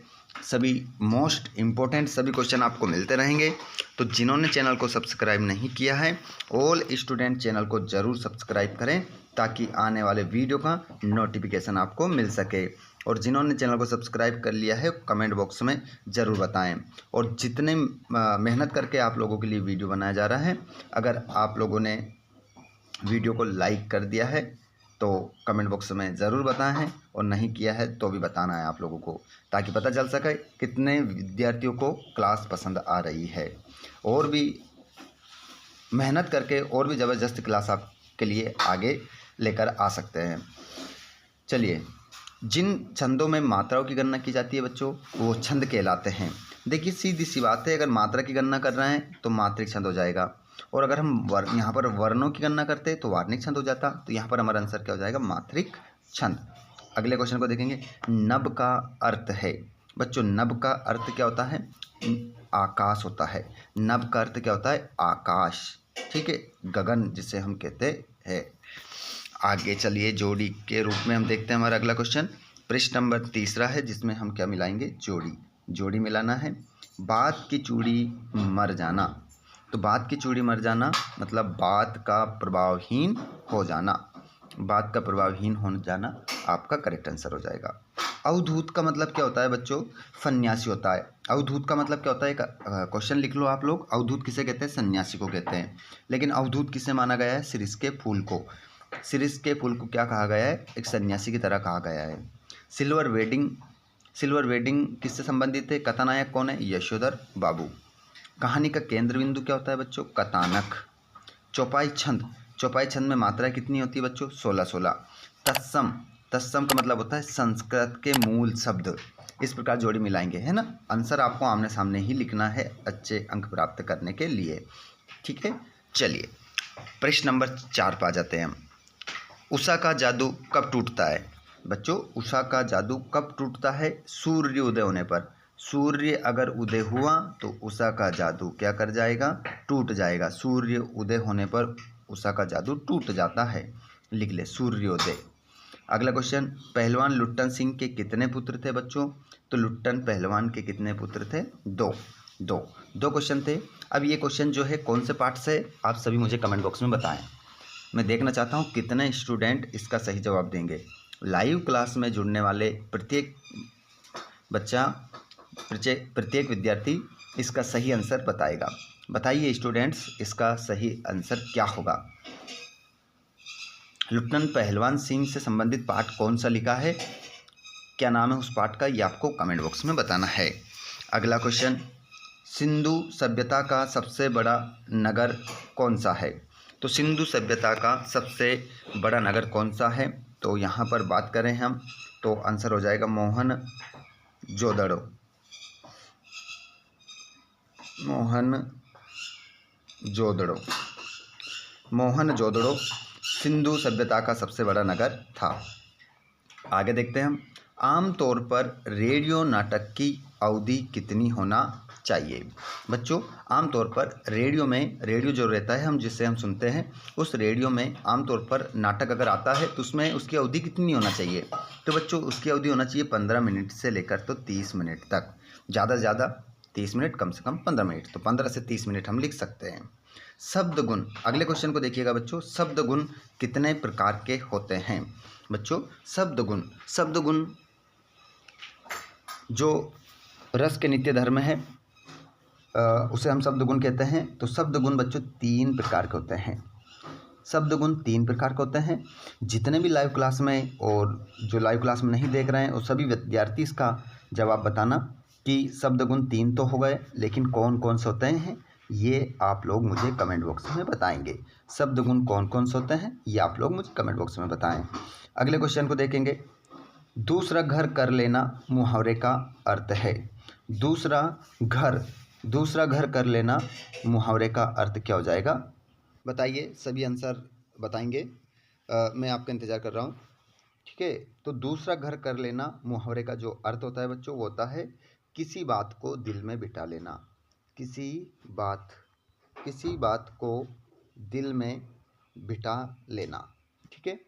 सभी मोस्ट इम्पोर्टेंट सभी क्वेश्चन आपको मिलते रहेंगे। तो जिन्होंने चैनल को सब्सक्राइब नहीं किया है, ऑल स्टूडेंट चैनल को ज़रूर सब्सक्राइब करें ताकि आने वाले वीडियो का नोटिफिकेशन आपको मिल सके। और जिन्होंने चैनल को सब्सक्राइब कर लिया है कमेंट बॉक्स में ज़रूर बताएं। और जितने मेहनत करके आप लोगों के लिए वीडियो बनाया जा रहा है, अगर आप लोगों ने वीडियो को लाइक कर दिया है तो कमेंट बॉक्स में ज़रूर बताएं हैं, और नहीं किया है तो भी बताना है आप लोगों को, ताकि पता चल सके कितने विद्यार्थियों को क्लास पसंद आ रही है। और भी मेहनत करके और भी ज़बरदस्त क्लास आपके लिए आगे लेकर आ सकते हैं। चलिए, जिन छंदों में मात्राओं की गणना की जाती है बच्चों वो छंद कहलाते हैं। देखिए सीधी सी बात है, अगर मात्रा की गणना कर रहे हैं तो मात्रिक छंद हो जाएगा, और अगर हम यहाँ पर वर्णों की गणना करते हैं तो वार्णिक छंद हो जाता। तो यहाँ पर हमारा आंसर क्या हो जाएगा? मात्रिक छंद। अगले क्वेश्चन को देखेंगे। नभ का अर्थ है बच्चों, नभ का अर्थ क्या होता है? आकाश होता है। नभ का अर्थ क्या होता है? आकाश। ठीक है, गगन जिसे हम कहते हैं। आगे चलिए, जोड़ी के रूप में हम देखते हैं हमारा अगला क्वेश्चन। पृष्ठ नंबर 3 है, जिसमें हम क्या मिलाएंगे? जोड़ी मिलाना है। बात की चूड़ी मर जाना। तो बात की चूड़ी मर जाना मतलब बात का प्रभावहीन हो जाना, बात का प्रभावहीन हो जाना आपका करेक्ट आंसर हो जाएगा। अवधूत का मतलब क्या होता है बच्चों? सन्यासी होता है। अवधूत का मतलब क्या होता है? क्वेश्चन लिख लो आप लोग। अवधूत किसे कहते हैं? सन्यासी को कहते हैं। लेकिन अवधूत किसे माना गया है? शिरीष के फूल को। शिरीष के फूल को क्या कहा गया है? एक सन्यासी की तरह कहा गया है। सिल्वर वेडिंग किससे संबंधित है? कथानायक कौन है? यशोधर बाबू। कहानी का केंद्र बिंदु क्या होता है बच्चों? कथानक। चौपाई छंद में मात्रा कितनी होती है बच्चों? 16-16। तत्सम का मतलब होता है संस्कृत के मूल शब्द। इस प्रकार जोड़ी मिलाएंगे, है ना। आंसर आपको आमने सामने ही लिखना है अच्छे अंक प्राप्त करने के लिए, ठीक है। चलिए प्रश्न नंबर 4 पर आ जाते हैं हम। उषा का जादू कब टूटता है? बच्चों उषा का जादू कब टूटता है? सूर्य उदय होने पर। सूर्य अगर उदय हुआ तो उषा का जादू क्या कर जाएगा? टूट जाएगा। सूर्य उदय होने पर उषा का जादू टूट जाता है। लिख ले सूर्योदय। अगला क्वेश्चन, पहलवान लुट्टन सिंह के कितने पुत्र थे बच्चों? तो लुट्टन पहलवान के कितने पुत्र थे? दो क्वेश्चन थे। अब ये क्वेश्चन जो है कौन से पार्ट से, आप सभी मुझे कमेंट बॉक्स में बताएं। मैं देखना चाहता हूँ कितने स्टूडेंट इसका सही जवाब देंगे। लाइव क्लास में जुड़ने वाले प्रत्येक बच्चा, प्रत्येक विद्यार्थी इसका सही आंसर बताएगा। बताइए स्टूडेंट्स, इसका सही आंसर क्या होगा? लुट्टन पहलवान सिंह से संबंधित पाठ कौन सा लिखा है? क्या नाम है उस पाठ का, ये आपको कमेंट बॉक्स में बताना है। अगला क्वेश्चन, सिंधु सभ्यता का सबसे बड़ा नगर कौन सा है? तो सिंधु सभ्यता का सबसे बड़ा नगर कौन सा है? तो यहाँ पर बात करें हम तो आंसर हो जाएगा मोहनजोदड़ो। मोहनजोदड़ो सिंधु सभ्यता का सबसे बड़ा नगर था। आगे देखते हैं हम। आमतौर पर रेडियो नाटक की अवधि कितनी होना चाहिए? बच्चों आमतौर पर रेडियो जो रहता है, जिससे हम सुनते हैं, उस रेडियो में आमतौर पर नाटक अगर आता है तो उसमें उसकी अवधि कितनी होना चाहिए? तो बच्चों उसकी अवधि होना चाहिए 15 मिनट से लेकर तो 30 मिनट तक। ज़्यादा से ज़्यादा 30 मिनट, कम से कम 15 मिनट। तो 15 से 30 मिनट हम लिख सकते हैं। शब्द गुण, अगले क्वेश्चन को देखिएगा बच्चों। शब्द गुण कितने प्रकार के होते हैं? बच्चों शब्द गुण जो रस के नित्य धर्म है उसे हम शब्द गुण कहते हैं। तो शब्द गुण बच्चों 3 प्रकार के होते हैं। शब्द गुण 3 प्रकार के होते हैं। जितने भी लाइव क्लास में और जो लाइव क्लास में नहीं देख रहे हैं, और सभी विद्यार्थी इसका जवाब बताना कि शब्द गुण 3 तो हो गए, लेकिन कौन कौन से होते हैं ये आप लोग मुझे कमेंट बॉक्स में बताएंगे। शब्द गुण कौन कौन से होते हैं ये आप लोग मुझे कमेंट बॉक्स में बताएं। अगले क्वेश्चन को देखेंगे। दूसरा घर कर लेना मुहावरे का अर्थ है। दूसरा घर कर लेना मुहावरे का अर्थ क्या हो जाएगा? बताइए, सभी आंसर बताएंगे। मैं आपका इंतज़ार कर रहा हूँ, ठीक है। तो दूसरा घर कर लेना मुहावरे का जो अर्थ होता है बच्चों, वो होता है किसी बात को दिल में बिठा लेना। किसी बात को दिल में बिठा लेना, ठीक है।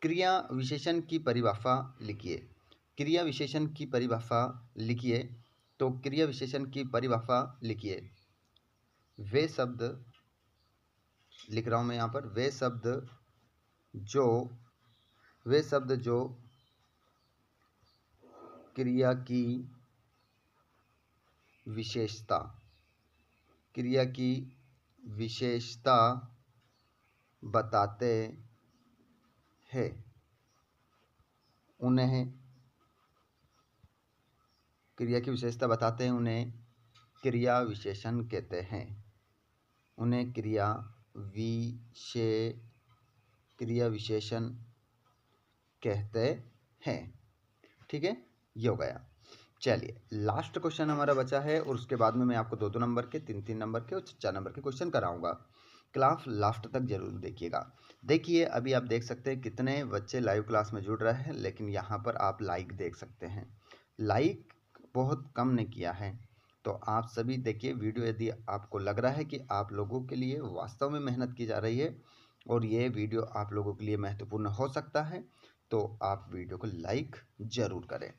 क्रिया विशेषण की परिभाषा लिखिए। क्रिया विशेषण की परिभाषा लिखिए। तो क्रिया विशेषण की परिभाषा लिखिए। वे शब्द लिख रहा हूँ मैं यहाँ पर। वे शब्द जो क्रिया की विशेषता बताते हैं उन्हें क्रिया विशेषण कहते हैं। उन्हें क्रिया विशेषण कहते हैं, ठीक है। ये हो गया। चलिए लास्ट क्वेश्चन हमारा बचा है, और उसके बाद में मैं आपको 2-2 नंबर के, 3-3 नंबर के और 4 नंबर के क्वेश्चन कराऊंगा। क्लास लास्ट तक जरूर देखिएगा। देखिए अभी आप देख सकते हैं कितने बच्चे लाइव क्लास में जुड़ रहे हैं, लेकिन यहाँ पर आप लाइक देख सकते हैं, लाइक बहुत कम ने किया है। तो आप सभी देखिए वीडियो, यदि आपको लग रहा है कि आप लोगों के लिए वास्तव में मेहनत की जा रही है और ये वीडियो आप लोगों के लिए महत्वपूर्ण हो सकता है, तो आप वीडियो को लाइक ज़रूर करें।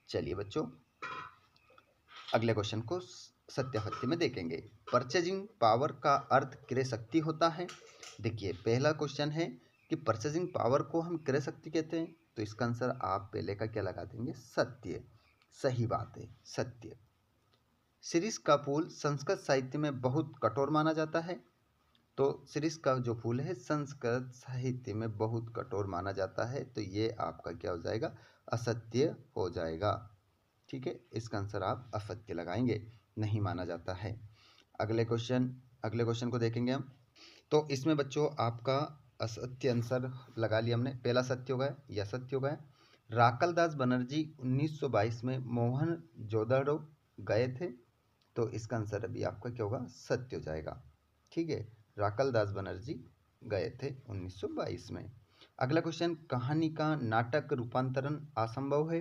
चलिए बच्चों अगले क्वेश्चन को सत्यासत्य में देखेंगे। परचेजिंग पावर का अर्थ क्रय शक्ति होता है। देखिए पहला क्वेश्चन है कि परचेजिंग पावर को हम क्रय शक्ति कहते हैं, तो इसका आंसर आप पहले का क्या लगा देंगे? सत्य। सही बात है, सत्य। शिरीष का फूल संस्कृत साहित्य में बहुत कठोर माना जाता है। तो शिरीष का जो फूल है संस्कृत साहित्य में बहुत कठोर माना जाता है, तो ये आपका क्या हो जाएगा? असत्य हो जाएगा, ठीक है। इसका आंसर आप असत्य लगाएंगे, नहीं माना जाता है। अगले क्वेश्चन को देखेंगे हम। तो इसमें बच्चों आपका असत्य आंसर लगा लिया हमने। पहला सत्य होगा, यह सत्य होगा। राकलदास बनर्जी 1922 में मोहनजोदड़ो गए थे, तो इसका आंसर अभी आपका क्या होगा, सत्य हो जाएगा। ठीक है, राकलदास बनर्जी गए थे 1922 में। अगला क्वेश्चन, कहानी का नाटक रूपांतरण असंभव है,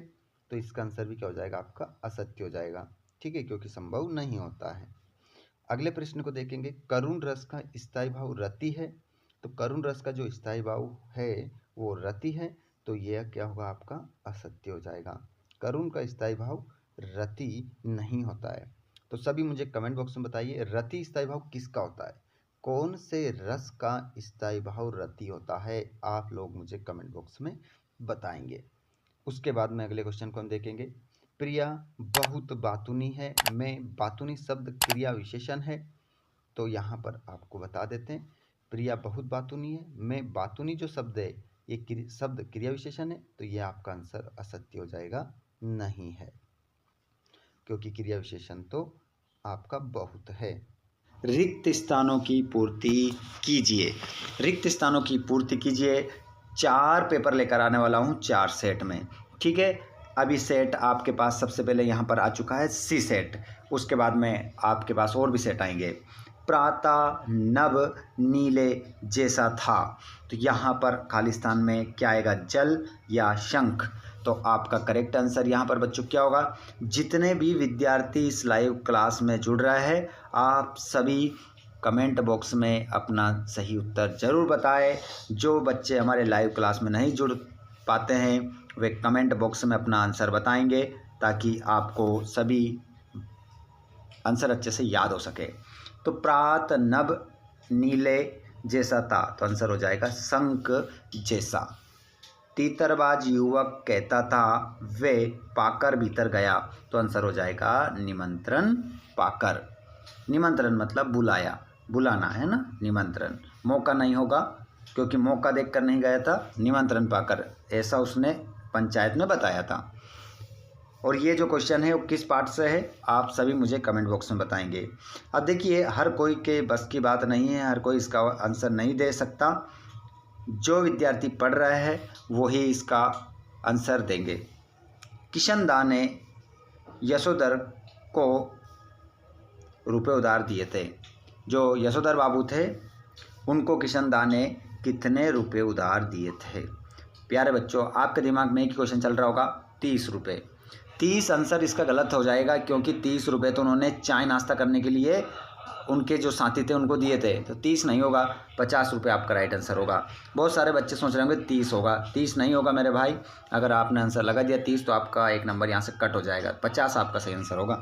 तो इसका आंसर भी क्या हो जाएगा आपका, असत्य हो जाएगा। ठीक है, क्योंकि संभव नहीं होता है। अगले प्रश्न को देखेंगे, करुण रस का स्थायी भाव रति है, तो करुण रस का जो स्थायी भाव है वो रति है, तो यह क्या होगा आपका, असत्य हो जाएगा। करुण का स्थायी भाव रति नहीं होता है। तो सभी मुझे कमेंट बॉक्स में बताइए, रति स्थायी भाव किसका होता है, कौन से रस का स्थायी भाव रति होता है, आप लोग मुझे कमेंट बॉक्स में बताएंगे। उसके बाद में अगले क्वेश्चन को हम देखेंगे, प्रिया बहुत बातूनी है में बातूनी शब्द क्रिया विशेषण है, तो यहाँ पर आपको बता देते हैं, प्रिया बहुत बातूनी है में बातूनी जो शब्द है ये शब्द क्रिया विशेषण है, तो यह आपका आंसर असत्य हो जाएगा, नहीं है, क्योंकि क्रिया विशेषण तो आपका बहुत है। रिक्त स्थानों की पूर्ति कीजिए। रिक्त स्थानों की पूर्ति कीजिए। 4 पेपर लेकर आने वाला हूँ 4 सेट में। ठीक है, अभी सेट आपके पास सबसे पहले यहाँ पर आ चुका है सी सेट, उसके बाद में आपके पास और भी सेट आएंगे। प्रातः नभ नीले जैसा था, तो यहाँ पर खाली स्थान में क्या आएगा, जल या शंख, तो आपका करेक्ट आंसर यहाँ पर बच्चों क्या होगा। जितने भी विद्यार्थी इस लाइव क्लास में जुड़ रहे हैं, आप सभी कमेंट बॉक्स में अपना सही उत्तर ज़रूर बताएं। जो बच्चे हमारे लाइव क्लास में नहीं जुड़ पाते हैं वे कमेंट बॉक्स में अपना आंसर बताएंगे, ताकि आपको सभी आंसर अच्छे से याद हो सके। तो प्रात नभ नीले जैसा था, तो आंसर हो जाएगा शंख जैसा। तीतरबाज युवक कहता था वे पाकर भीतर गया, तो आंसर हो जाएगा निमंत्रण पाकर। निमंत्रण मतलब बुलाया, बुलाना है ना, निमंत्रण। मौका नहीं होगा, क्योंकि मौका देखकर नहीं गया था, निमंत्रण पाकर, ऐसा उसने पंचायत में बताया था। और ये जो क्वेश्चन है वो किस पार्ट से है, आप सभी मुझे कमेंट बॉक्स में बताएंगे। अब देखिए, हर कोई के बस की बात नहीं है, हर कोई इसका आंसर नहीं दे सकता। जो विद्यार्थी पढ़ रहे हैं वही इसका आंसर देंगे। किशन दा ने यशोधर को रुपए उधार दिए थे। जो यशोधर बाबू थे उनको किशन दा ने कितने रुपए उधार दिए थे। प्यारे बच्चों, आपके दिमाग में एक क्वेश्चन चल रहा होगा, 30 रुपये। 30 आंसर इसका गलत हो जाएगा, क्योंकि 30 रुपये तो उन्होंने चाय नाश्ता करने के लिए उनके जो साथी थे उनको दिए थे, तो 30 नहीं होगा, 50 रुपये आपका राइट आंसर होगा। बहुत सारे बच्चे सोच रहे होंगे 30 होगा, 30 नहीं होगा मेरे भाई। अगर आपने आंसर लगा दिया 30 तो आपका एक नंबर यहाँ से कट हो जाएगा, 50 आपका सही आंसर होगा।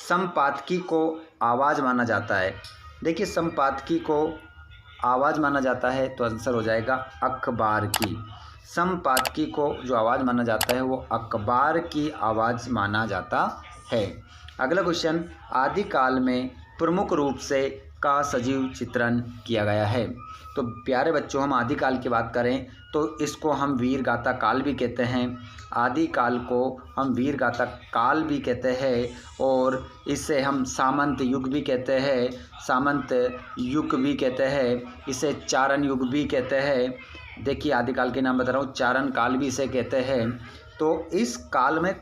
संपादकी को आवाज़ माना जाता है। देखिए, संपादकी को आवाज़ माना जाता है, तो आंसर हो जाएगा अखबार की। संपादकी को जो आवाज़ माना जाता है वो अखबार की आवाज़ माना जाता है। अगला क्वेश्चन, आदिकाल में प्रमुख रूप से का सजीव चित्रण किया गया है। तो प्यारे बच्चों, हम आदिकाल की बात करें तो इसको हम वीर गाथा काल भी कहते हैं। आदिकाल को हम वीर गाथा काल भी कहते हैं, और इसे हम सामंत युग भी कहते हैं, सामंत युग भी कहते हैं, इसे चारण युग भी कहते हैं। देखिए, आदिकाल के नाम बता रहा हूँ, चारण काल भी इसे कहते हैं। तो इस काल में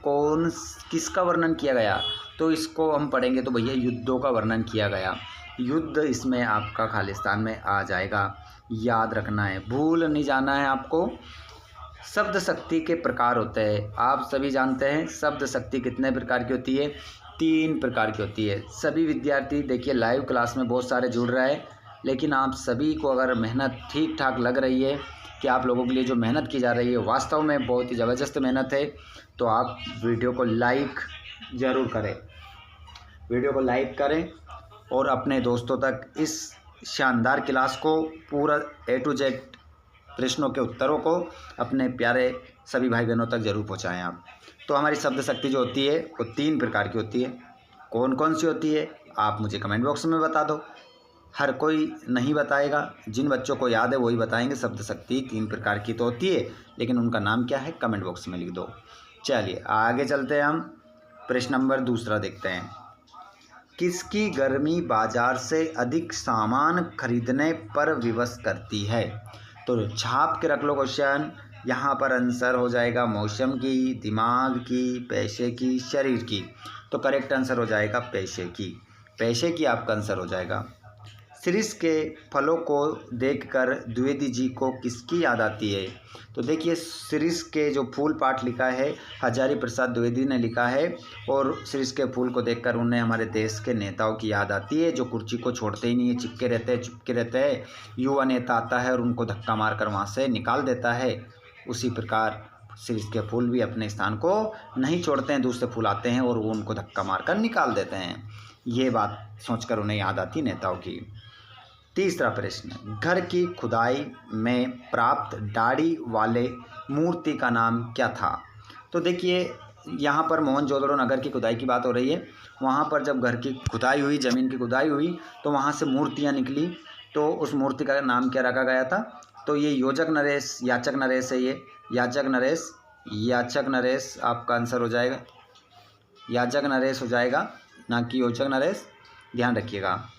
किसका वर्णन किया गया, तो इसको हम पढ़ेंगे तो भैया युद्धों का वर्णन किया गया। युद्ध इसमें आपका खालिस्तान में आ जाएगा, याद रखना है, भूल नहीं जाना है आपको। शब्द शक्ति के प्रकार होते हैं, आप सभी जानते हैं शब्द शक्ति कितने प्रकार की होती है, 3 प्रकार की होती है। सभी विद्यार्थी देखिए लाइव क्लास में बहुत सारे जुड़ रहे हैं, लेकिन आप सभी को अगर मेहनत ठीक ठाक लग रही है कि आप लोगों के लिए जो मेहनत की जा रही है वास्तव में बहुत ही ज़बरदस्त मेहनत है, तो आप वीडियो को लाइक ज़रूर करें, वीडियो को लाइक करें और अपने दोस्तों तक इस शानदार क्लास को पूरा A to Z प्रश्नों के उत्तरों को अपने प्यारे सभी भाई बहनों तक ज़रूर पहुंचाएं आप। तो हमारी शब्द शक्ति जो होती है वो 3 प्रकार की होती है। कौन कौन सी होती है आप मुझे कमेंट बॉक्स में बता दो। हर कोई नहीं बताएगा, जिन बच्चों को याद है वही बताएंगे। शब्द शक्ति 3 प्रकार की तो होती है, लेकिन उनका नाम क्या है कमेंट बॉक्स में लिख दो। चलिए आगे चलते हैं, हम प्रश्न नंबर 2 देखते हैं। किसकी गर्मी बाजार से अधिक सामान खरीदने पर विवश करती है? तो छाप के रख लो क्वेश्चन। यहाँ पर आंसर हो जाएगा मौसम की, दिमाग की, पैसे की, शरीर की। तो करेक्ट आंसर हो जाएगा पैसे की। पैसे की आपका आंसर हो जाएगा। शिरीष के फलों को देखकर द्विवेदी जी को किसकी याद आती है? तो देखिए, शिरीष के जो फूल पाठ लिखा है हजारी प्रसाद द्विवेदी ने लिखा है, और शिरीष के फूल को देखकर उन्हें हमारे देश के नेताओं की याद आती है, जो कुर्सी को छोड़ते ही नहीं है, चिपके रहते हैं। युवा नेता आता है और उनको धक्का मारकर वहाँ से निकाल देता है। उसी प्रकार शिरीष के फूल भी अपने स्थान को नहीं छोड़ते हैं, दूसरे फूल आते हैं और वो उनको धक्का मारकर निकाल देते हैं। ये बात सोचकर उन्हें याद आती नेताओं की। तीसरा प्रश्न, घर की खुदाई में प्राप्त दाढ़ी वाले मूर्ति का नाम क्या था? तो देखिए, यहाँ पर मोहनजोदड़ो नगर की खुदाई की बात हो रही है। वहाँ पर जब घर की खुदाई हुई, ज़मीन की खुदाई हुई, तो वहाँ से मूर्तियाँ निकली। तो उस मूर्ति का नाम क्या रखा गया था? तो ये याचक नरेश है। ये याचक नरेश आपका आंसर हो जाएगा। याचक नरेश हो जाएगा, ना कि योचक नरेश, ध्यान रखिएगा।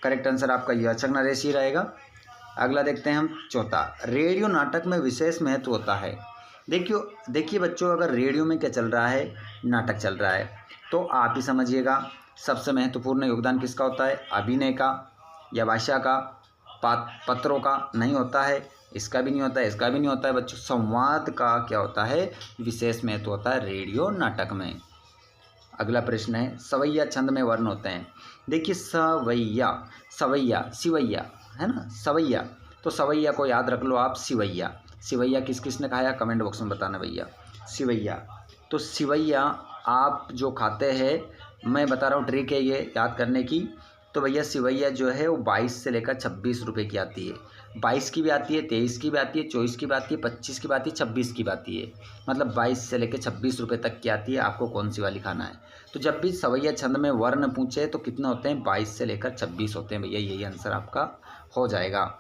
करेक्ट आंसर आपका याचक नरेश ही रहेगा। अगला देखते हैं हम चौथा, रेडियो नाटक में विशेष महत्व होता है। देखिए बच्चों, अगर रेडियो में क्या चल रहा है, नाटक चल रहा है, तो आप ही समझिएगा सबसे महत्वपूर्ण योगदान किसका होता है? अभिनय का या भाषा का, पत्रों का नहीं होता है, इसका भी नहीं होता है, इसका भी नहीं होता है बच्चों। संवाद का क्या होता है? विशेष महत्व होता है रेडियो नाटक में। अगला प्रश्न है, सवैया छंद में वर्ण होते हैं। देखिए, सवैया सिवैया है ना, सवैया। तो सवैया को याद रख लो आप, सिवैया किस ने खाया? कमेंट बॉक्स में बताना भैया। सिवैया, तो सिवैया आप जो खाते हैं, मैं बता रहा हूँ ट्रिक है ये याद करने की। तो भैया सिवैया जो है वो 22 से लेकर 26 रुपये की आती है। 22 की भी आती है, 23 की भी आती है, 24 की भी आती है, 25 की भी आती है, 26 की भी आती है। मतलब 22 से लेकर 26 रुपये तक की आती है। आपको कौन सी वाली खाना है? तो जब भी सवैया छंद में वर्ण पूछे तो कितने होते हैं? 22 से लेकर 26 होते हैं भैया। यही आंसर आपका हो जाएगा।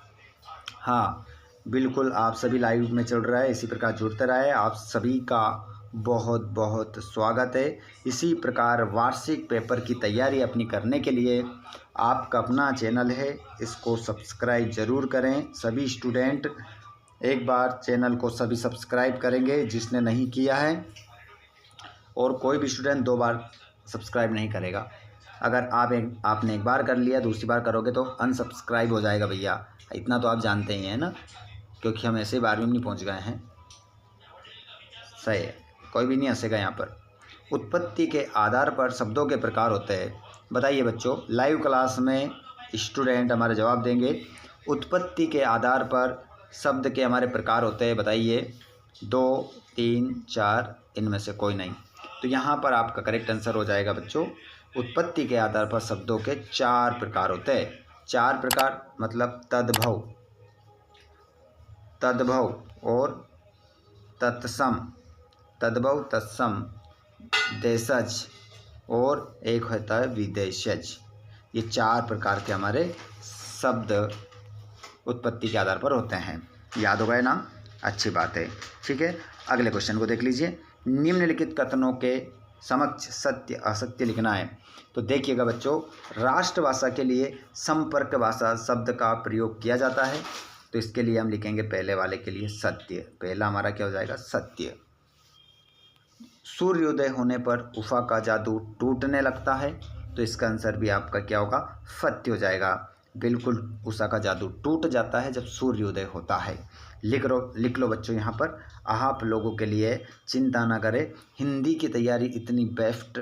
हाँ बिल्कुल, आप सभी लाइव में चल रहा है, इसी प्रकार जुड़ते रहे। आप सभी का बहुत बहुत स्वागत है। इसी प्रकार वार्षिक पेपर की तैयारी अपनी करने के लिए आपका अपना चैनल है, इसको सब्सक्राइब ज़रूर करें। सभी स्टूडेंट एक बार चैनल को सभी सब्सक्राइब करेंगे जिसने नहीं किया है, और कोई भी स्टूडेंट 2 बार सब्सक्राइब नहीं करेगा। अगर आपने एक बार कर लिया, दूसरी बार करोगे तो अनसब्सक्राइब हो जाएगा भैया। इतना तो आप जानते ही हैं ना, क्योंकि हम ऐसे 12वीं में नहीं पहुँच गए हैं। सही है, कोई भी नहीं हंसेगा यहाँ पर। उत्पत्ति के आधार पर शब्दों के प्रकार होते हैं। बताइए बच्चों, लाइव क्लास में स्टूडेंट हमारे जवाब देंगे। उत्पत्ति के आधार पर शब्द के हमारे प्रकार होते हैं, बताइए। 2, 3, 4, इनमें से कोई नहीं। तो यहाँ पर आपका करेक्ट आंसर हो जाएगा बच्चों, उत्पत्ति के आधार पर शब्दों के 4 प्रकार होते हैं। 4 प्रकार मतलब तद्भव और तत्सम, देशज, और एक होता है विदेशज। ये 4 प्रकार के हमारे शब्द उत्पत्ति के आधार पर होते हैं। याद हो गए ना? अच्छी बात है, ठीक है। अगले क्वेश्चन को देख लीजिए। निम्नलिखित कथनों के समक्ष सत्य असत्य लिखना है। तो देखिएगा बच्चों, राष्ट्रभाषा के लिए संपर्क भाषा शब्द का प्रयोग किया जाता है। तो इसके लिए हम लिखेंगे पहले वाले के लिए सत्य। पहला हमारा क्या हो जाएगा? सत्य। सूर्योदय होने पर उषा का जादू टूटने लगता है। तो इसका आंसर भी आपका क्या होगा? सत्य हो जाएगा। बिल्कुल, उषा का जादू टूट जाता है जब सूर्योदय होता है। लिख लो बच्चों यहाँ पर। आप लोगों के लिए चिंता ना करें, हिंदी की तैयारी इतनी बेस्ट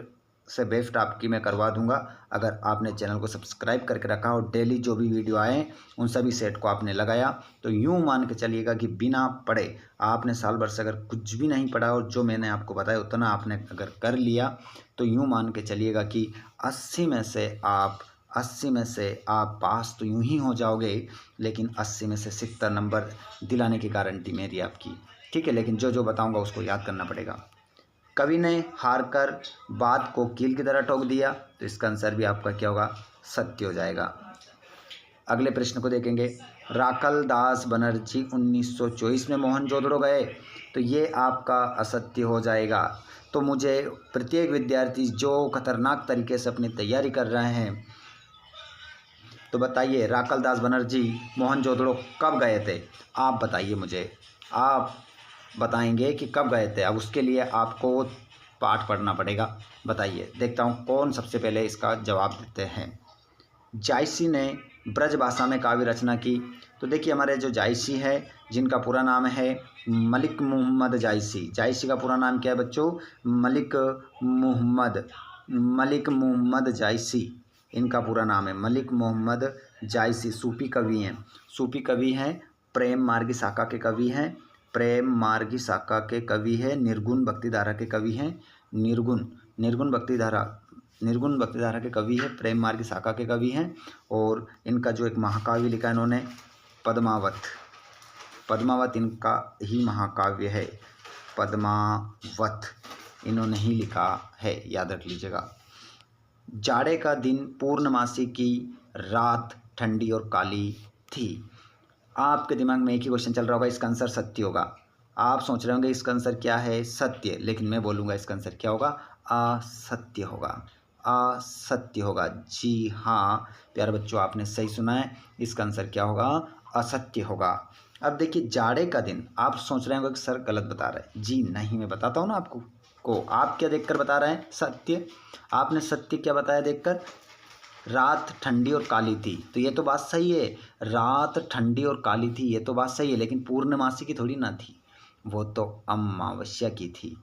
से बेस्ट आपकी मैं करवा दूंगा। अगर आपने चैनल को सब्सक्राइब करके रखा और डेली जो भी वीडियो आए उन सभी सेट को आपने लगाया, तो यूँ मान के चलिएगा कि बिना पढ़े आपने साल भर से अगर कुछ भी नहीं पढ़ा और जो मैंने आपको बताया उतना आपने अगर कर लिया, तो यूँ मान के चलिएगा कि 80 में से आप पास तो यूं ही हो जाओगे, लेकिन 80 में से 70 नंबर दिलाने की गारंटी मेरी आपकी, ठीक है। लेकिन जो बताऊंगा उसको याद करना पड़ेगा। कवि ने हार कर बात को कील की तरह ठोक दिया। तो इसका आंसर भी आपका क्या होगा? सत्य हो जाएगा। अगले प्रश्न को देखेंगे। राकल दास बनर्जी 1924 में मोहनजोदड़ो गए, तो ये आपका असत्य हो जाएगा। तो मुझे प्रत्येक विद्यार्थी जो खतरनाक तरीके से अपनी तैयारी कर रहे हैं, तो बताइए राकल दास बनर्जी मोहनजोदड़ो कब गए थे? आप बताइए मुझे, आप बताएंगे कि कब गए थे। अब उसके लिए आपको पाठ पढ़ना पड़ेगा। बताइए, देखता हूँ कौन सबसे पहले इसका जवाब देते हैं। जायसी ने ब्रज भाषा में काव्य रचना की। तो देखिए हमारे जो जायसी है, जिनका पूरा नाम है मलिक मोहम्मद जायसी। जायसी का पूरा नाम क्या है बच्चों? मलिक मोहम्मद जायसी, इनका पूरा नाम है मलिक मोहम्मद जायसी। सूफी कवि हैं, सूफी कवि हैं, प्रेम मार्गी शाखा के कवि हैं, प्रेम मार्गी शाखा के कवि है, निर्गुण भक्तिधारा के कवि हैं, निर्गुण भक्तिधारा के कवि है, प्रेम मार्ग की शाखा के कवि हैं। और इनका जो एक महाकाव्य लिखा है इन्होंने, पद्मावत इनका ही महाकाव्य है, पद्मावत इन्होंने ही लिखा है, याद रख लीजिएगा। जाड़े का दिन, पूर्णमासी की रात ठंडी और काली थी। आपके दिमाग में एक ही क्वेश्चन चल रहा होगा, इसका आंसर सत्य होगा। आप सोच रहे होंगे इसका आंसर क्या है? सत्य। लेकिन मैं बोलूँगा इसका आंसर क्या होगा? असत्य होगा, असत्य होगा। जी हाँ प्यारे बच्चों, आपने सही सुना है, इसका आंसर क्या होगा? असत्य होगा। अब देखिए जाड़े का दिन, आप सोच रहे होंगे कि सर गलत बता रहे हैं। जी नहीं, मैं बताता हूँ ना आपको आप क्या देखकर बता रहे हैं? सत्य। आपने सत्य क्या बताया देखकर? रात ठंडी और काली थी, तो ये तो बात सही है, रात ठंडी और काली थी, ये तो बात सही है। लेकिन पूर्णमासी की थोड़ी ना थी, वो तो अमावस्या की थी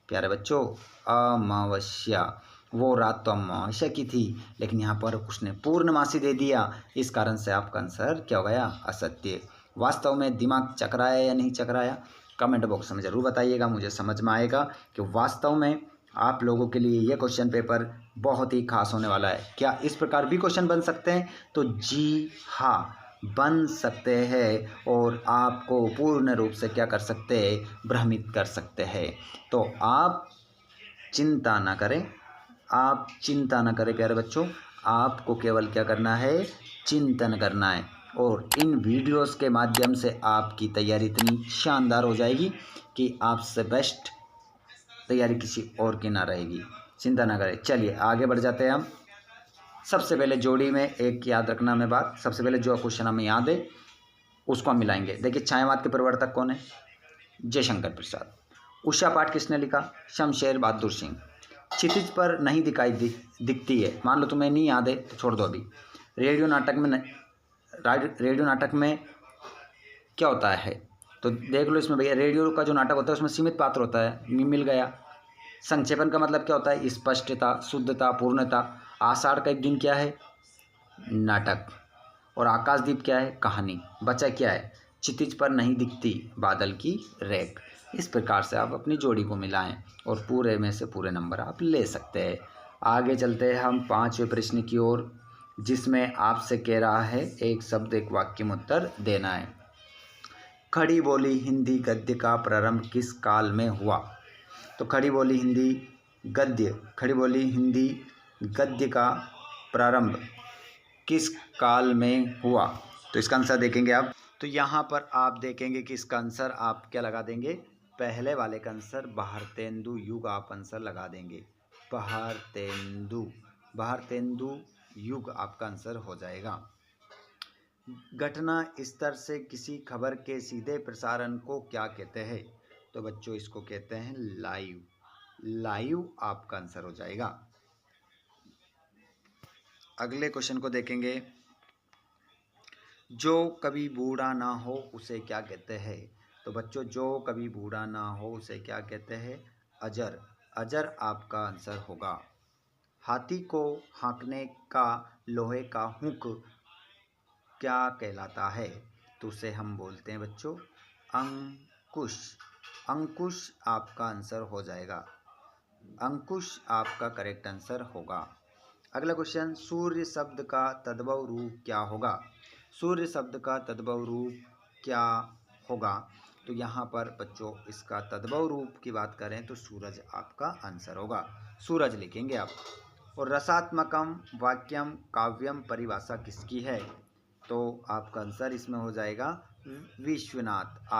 प्यारे बच्चों, अमावस्या। वो रात तो अमावस्या की थी, लेकिन यहाँ पर उसने पूर्णमासी दे दिया, इस कारण से आपका आंसर क्या हो गया? असत्य। वास्तव में दिमाग चकराया या नहीं चकराया? कमेंट बॉक्स में ज़रूर बताइएगा, मुझे समझ में आएगा कि वास्तव में आप लोगों के लिए ये क्वेश्चन पेपर बहुत ही खास होने वाला है। क्या इस प्रकार भी क्वेश्चन बन सकते हैं? तो जी हाँ बन सकते हैं, और आपको पूर्ण रूप से क्या कर सकते हैं? भ्रमित कर सकते हैं। तो आप चिंता ना करें, आप चिंता ना करें प्यारे बच्चों, आपको केवल क्या करना है? चिंतन करना है। और इन वीडियोस के माध्यम से आपकी तैयारी इतनी शानदार हो जाएगी कि आपसे बेस्ट तैयारी किसी और की ना रहेगी। चिंता ना करें। चलिए आगे बढ़ जाते हैं हम। सबसे पहले जोड़ी में एक याद रखना में बात, सबसे पहले जो क्वेश्चन हमें याद है उसको हम मिलाएंगे। देखिए छायावाद के प्रवर्तक कौन है? जयशंकर प्रसाद। उषा पाठ किसने लिखा? शमशेर बहादुर सिंह। क्षितिज पर नहीं दिखती है, मान लो तुम्हें नहीं याद है तो छोड़ दो अभी। रेडियो नाटक में क्या होता है? तो देख लो इसमें भैया, रेडियो का जो नाटक होता है उसमें सीमित पात्र होता है, मिल गया। संक्षेपण का मतलब क्या होता है? स्पष्टता, शुद्धता, पूर्णता। आषाढ़ का एक दिन क्या है? नाटक। और आकाशदीप क्या है? कहानी। बचा क्या है? क्षितिज पर नहीं दिखती बादल की रेख। इस प्रकार से आप अपनी जोड़ी को मिलाएं और पूरे में से पूरे नंबर आप ले सकते हैं। आगे चलते हैं हम 5वें प्रश्न की ओर, जिसमें आपसे कह रहा है एक शब्द एक वाक्य में उत्तर देना है। खड़ी बोली हिंदी गद्य का प्रारंभ किस काल में हुआ? तो खड़ी बोली हिंदी गद्य का प्रारंभ किस काल में हुआ? तो इसका आंसर देखेंगे आप। तो यहाँ पर आप देखेंगे कि इसका आंसर आप क्या लगा देंगे? पहले वाले का आंसर भारतेंदु युग आप आंसर लगा देंगे। भारतेंदु युग आपका आंसर हो जाएगा। घटना स्तर से किसी खबर के सीधे प्रसारण को क्या कहते हैं? तो बच्चों इसको कहते हैं लाइव आपका आंसर हो जाएगा। अगले क्वेश्चन को देखेंगे। जो कभी बूढ़ा ना हो उसे क्या कहते हैं? तो बच्चों जो कभी बूढ़ा ना हो उसे क्या कहते हैं? अजर आपका आंसर होगा। हाथी को हाँकने का लोहे का हुक क्या कहलाता है? तो उसे हम बोलते हैं बच्चों अंकुश आपका आंसर हो जाएगा। अंकुश आपका करेक्ट आंसर होगा। अगला क्वेश्चन, सूर्य शब्द का तद्भव रूप क्या होगा? सूर्य शब्द का तद्भव रूप क्या होगा? तो यहाँ पर बच्चों इसका तद्भव रूप की बात करें तो सूरज आपका आंसर होगा, सूरज लिखेंगे आप। और रसात्मकम वाक्यम काव्यम परिभाषा किसकी है? तो आपका आंसर इसमें हो जाएगा विश्वनाथ।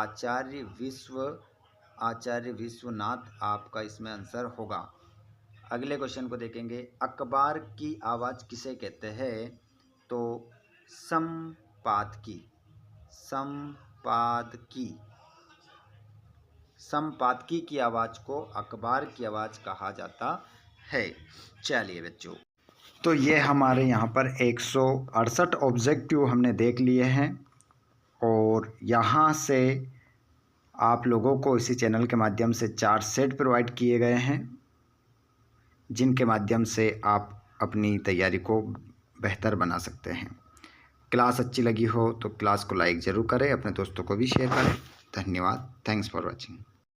आचार्य विश्वनाथ आपका इसमें आंसर होगा। अगले क्वेश्चन को देखेंगे। अखबार की आवाज़ किसे कहते हैं? तो संपादकी। संपादकी की आवाज़ को अखबार की आवाज़ कहा जाता है। चलिए बच्चों, तो ये हमारे यहाँ पर 168 ऑब्जेक्टिव हमने देख लिए हैं और यहाँ से आप लोगों को इसी चैनल के माध्यम से 4 सेट प्रोवाइड किए गए हैं, जिनके माध्यम से आप अपनी तैयारी को बेहतर बना सकते हैं। क्लास अच्छी लगी हो तो क्लास को लाइक ज़रूर करें, अपने दोस्तों को भी शेयर करें। धन्यवाद। Thanks for watching.